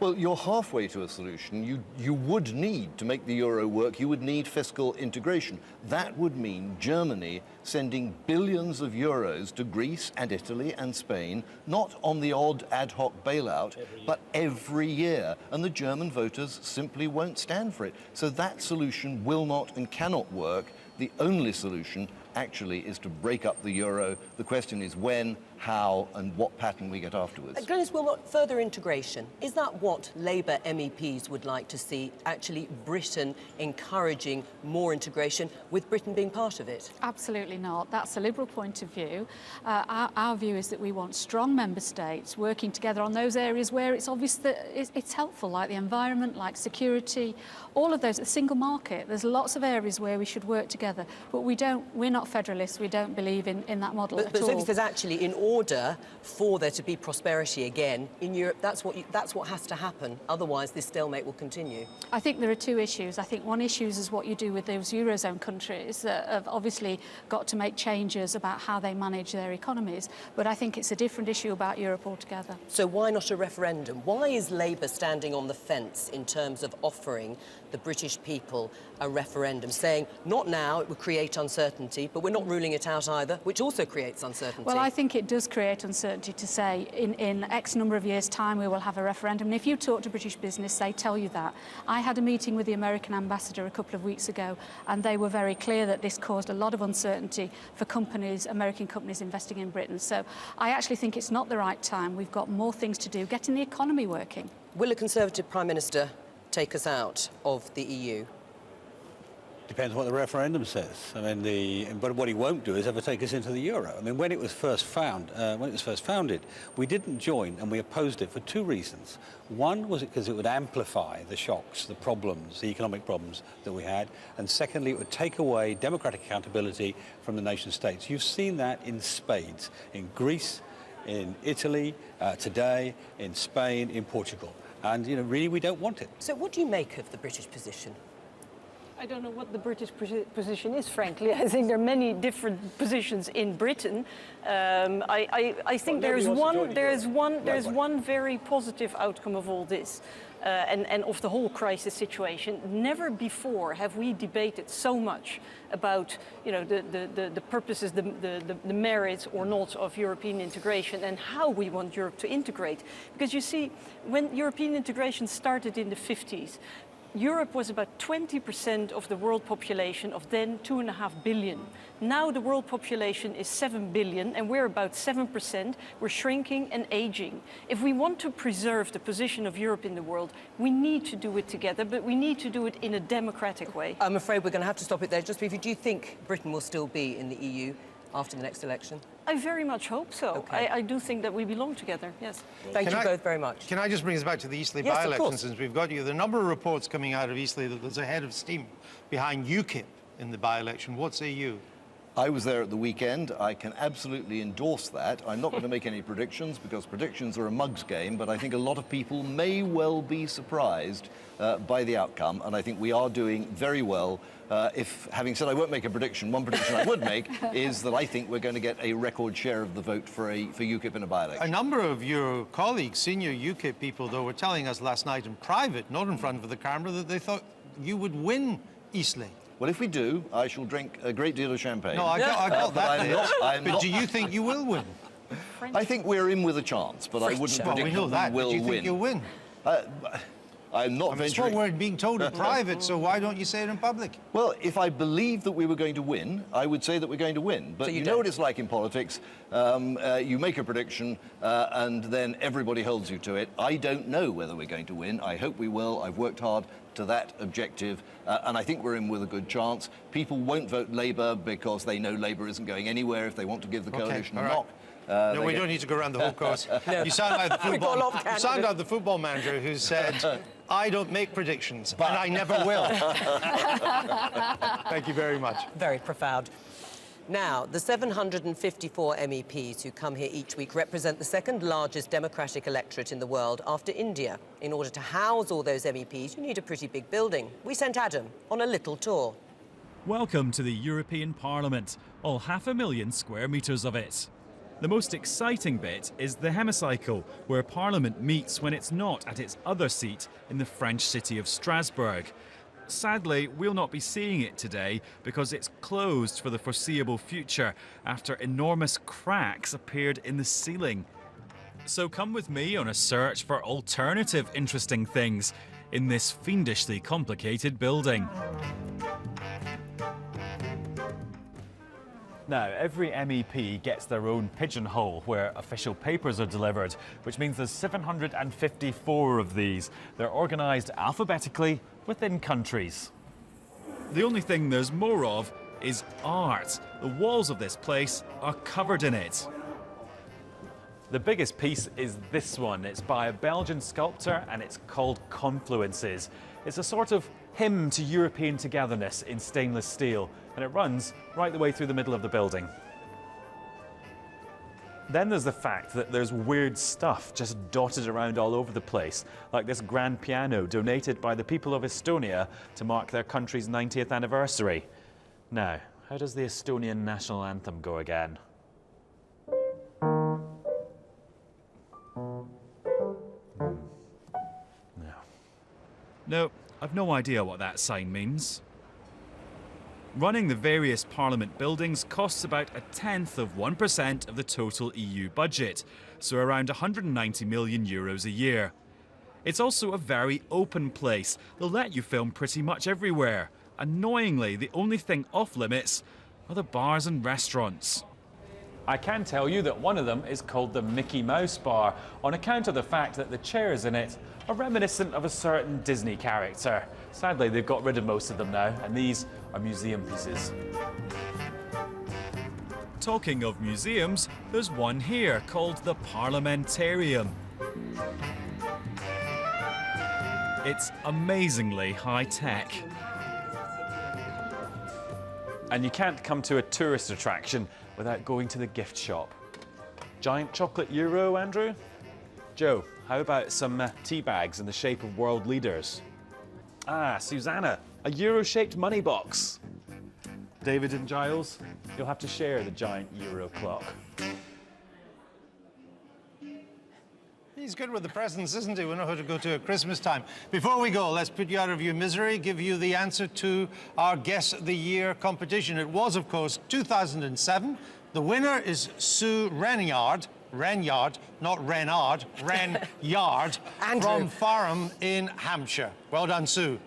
Well, you're halfway to a solution. You would need, to make the euro work, you would need fiscal integration. That would mean Germany sending billions of euros to Greece and Italy and Spain, not on the odd ad hoc bailout, but every year. And the German voters simply won't stand for it. So that solution will not and cannot work. The only solution actually is to break up the euro. The question is when, how, and what pattern we get afterwards. Glenys Wilmot, further integration. Is that what Labour MEPs would like to see, actually Britain encouraging more integration, with Britain being part of it? Absolutely not. That's a Liberal point of view. Our view is that we want strong member states working together on those areas where it's obvious that it's helpful, like the environment, like security, all of those, the single market. There's lots of areas where we should work together, but we're not federalists. We don't believe in that model at all. But Sophie says, actually, in order for there to be prosperity again in Europe, that's what has to happen. Otherwise, this stalemate will continue. I think there are two issues. I think one issue is what you do with those Eurozone countries that have obviously got to make changes about how they manage their economies. But I think it's a different issue about Europe altogether. So why not a referendum? Why is Labour standing on the fence in terms of offering the British people a referendum, saying, not now, it would create uncertainty, but we're not ruling it out either, which also creates uncertainty? Well, I think it does create uncertainty to say in X number of years' time we will have a referendum. And if you talk to British business, they tell you that. I had a meeting with the American ambassador a couple of weeks ago, and they were very clear that this caused a lot of uncertainty for companies, American companies investing in Britain. So I actually think it's not the right time. We've got more things to do, getting the economy working. Will a Conservative Prime Minister take us out of the EU? Depends what the referendum says. I mean, but what he won't do is ever take us into the euro. I mean, when it was first founded, we didn't join, and we opposed it for two reasons. One was because it would amplify the shocks, the problems, the economic problems that we had, and secondly, it would take away democratic accountability from the nation states. You've seen that in spades, in Greece, in Italy, today, in Spain, in Portugal. And, really, we don't want it. So what do you make of the British position? I don't know what the British position is, frankly. I think there are many different positions in Britain. I think there is one very positive outcome of all this. And of the whole crisis situation. Never before have we debated so much about, you know, the purposes, the merits or not of European integration and how we want Europe to integrate. Because you see, when European integration started in the 50s, Europe was about 20% of the world population of then 2.5 billion. Now the world population is 7 billion and we're about 7%. We're shrinking and aging. If we want to preserve the position of Europe in the world, we need to do it together, but we need to do it in a democratic way. I'm afraid we're going to have to stop it there. Just briefly, do you think Britain will still be in the EU after the next election? I very much hope so. Okay. I do think that we belong together, yes. Thank you both very much. Can I just bring us back to the Eastleigh Yes, of by-election course. since we've got you? There are a number of reports coming out of Eastleigh that there's a head of steam behind UKIP in the by-election. What say you? I was there at the weekend. I can absolutely endorse that. I'm not going to make any predictions because predictions are a mug's game, but I think a lot of people may well be surprised by the outcome, and I think we are doing very well. Having said I won't make a prediction, one prediction I would make is that I think we're going to get a record share of the vote for UKIP in a by-election. A number of your colleagues, senior UKIP people, though, were telling us last night in private, not in front of the camera, that they thought you would win Eastleigh. Well, if we do, I shall drink a great deal of champagne. No, I got that. But do you think you will win? I think we're in with a chance, but I wouldn't predict we know that. we will Do you think win. you'll win? I'm not It's venturing... what we're being told in private, so why don't you say it in public? Well, if I believed that we were going to win, I would say that we're going to win. But So you you know don't? what it's like in politics. You make a prediction, and then everybody holds you to it. I don't know whether we're going to win. I hope we will. I've worked hard to that objective, and I think we're in with a good chance. People won't vote Labour because they know Labour isn't going anywhere if they want to give the coalition a knock. No, we don't need to go around the whole course. No. You sound like the We've got a lot of football. You sound like the football manager who said, "I don't make predictions, and I never will." Thank you very much. Very profound. Now, the 754 MEPs who come here each week represent the second largest democratic electorate in the world after India. In order to house all those MEPs, you need a pretty big building. We sent Adam on a little tour. Welcome to the European Parliament, all 500,000 square metres of it. The most exciting bit is the hemicycle, where Parliament meets when it's not at its other seat in the French city of Strasbourg. Sadly, we'll not be seeing it today because it's closed for the foreseeable future after enormous cracks appeared in the ceiling. So come with me on a search for alternative interesting things in this fiendishly complicated building. Now, every MEP gets their own pigeonhole where official papers are delivered, which means there's 754 of these. They're organised alphabetically within countries. The only thing there's more of is art. The walls of this place are covered in it. The biggest piece is this one. It's by a Belgian sculptor and it's called Confluences. It's a sort of hymn to European togetherness in stainless steel, and it runs right the way through the middle of the building. Then there's the fact that there's weird stuff just dotted around all over the place, like this grand piano donated by the people of Estonia to mark their country's 90th anniversary. Now, how does the Estonian national anthem go again? No, I've no idea what that sign means. Running the various Parliament buildings costs about 0.1% of the total EU budget, so around €190 million a year. It's also a very open place. They'll let you film pretty much everywhere. Annoyingly, the only thing off limits are the bars and restaurants. I can tell you that one of them is called the Mickey Mouse Bar, on account of the fact that the chairs in it are reminiscent of a certain Disney character. Sadly, they've got rid of most of them now, and these are museum pieces. Talking of museums, there's one here called the Parliamentarium. It's amazingly high-tech. And you can't come to a tourist attraction without going to the gift shop. Giant chocolate euro, Andrew? Joe, how about some tea bags in the shape of world leaders? Ah, Susanna, A euro-shaped money box. David and Giles, you'll have to share the giant euro clock. He's good with the presents, isn't he? We know how to go to at Christmas time. Before we go, let's put you out of your misery, give you the answer to our Guess the Year competition. It was, of course, 2007. The winner is Sue Renyard, not Renard, Renyard, from Fareham in Hampshire. Well done, Sue.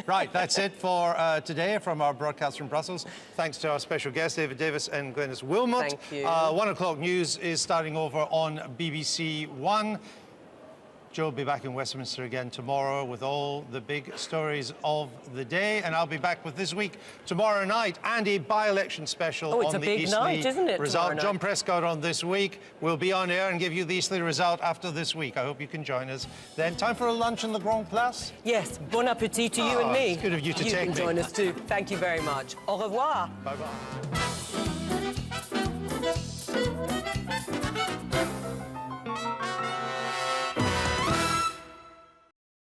Right, that's it for today from our broadcast from Brussels. Thanks to our special guests, David Davis and Glynis Wilmot. Thank you. 1 o'clock news is starting over on BBC One. Joe will be back in Westminster again tomorrow with all the big stories of the day. And I'll be back with This Week tomorrow night and a by-election special Oh, it's on a the big Eastleigh night, isn't it, result. tomorrow night? John Prescott on This Week will be on air and give you the Eastleigh result after This Week. I hope you can join us then. Time for a lunch in the Grand Place? Yes, bon appétit to you and me. It's good of you to take me. You can join us too. Thank you very much. Au revoir. Bye-bye.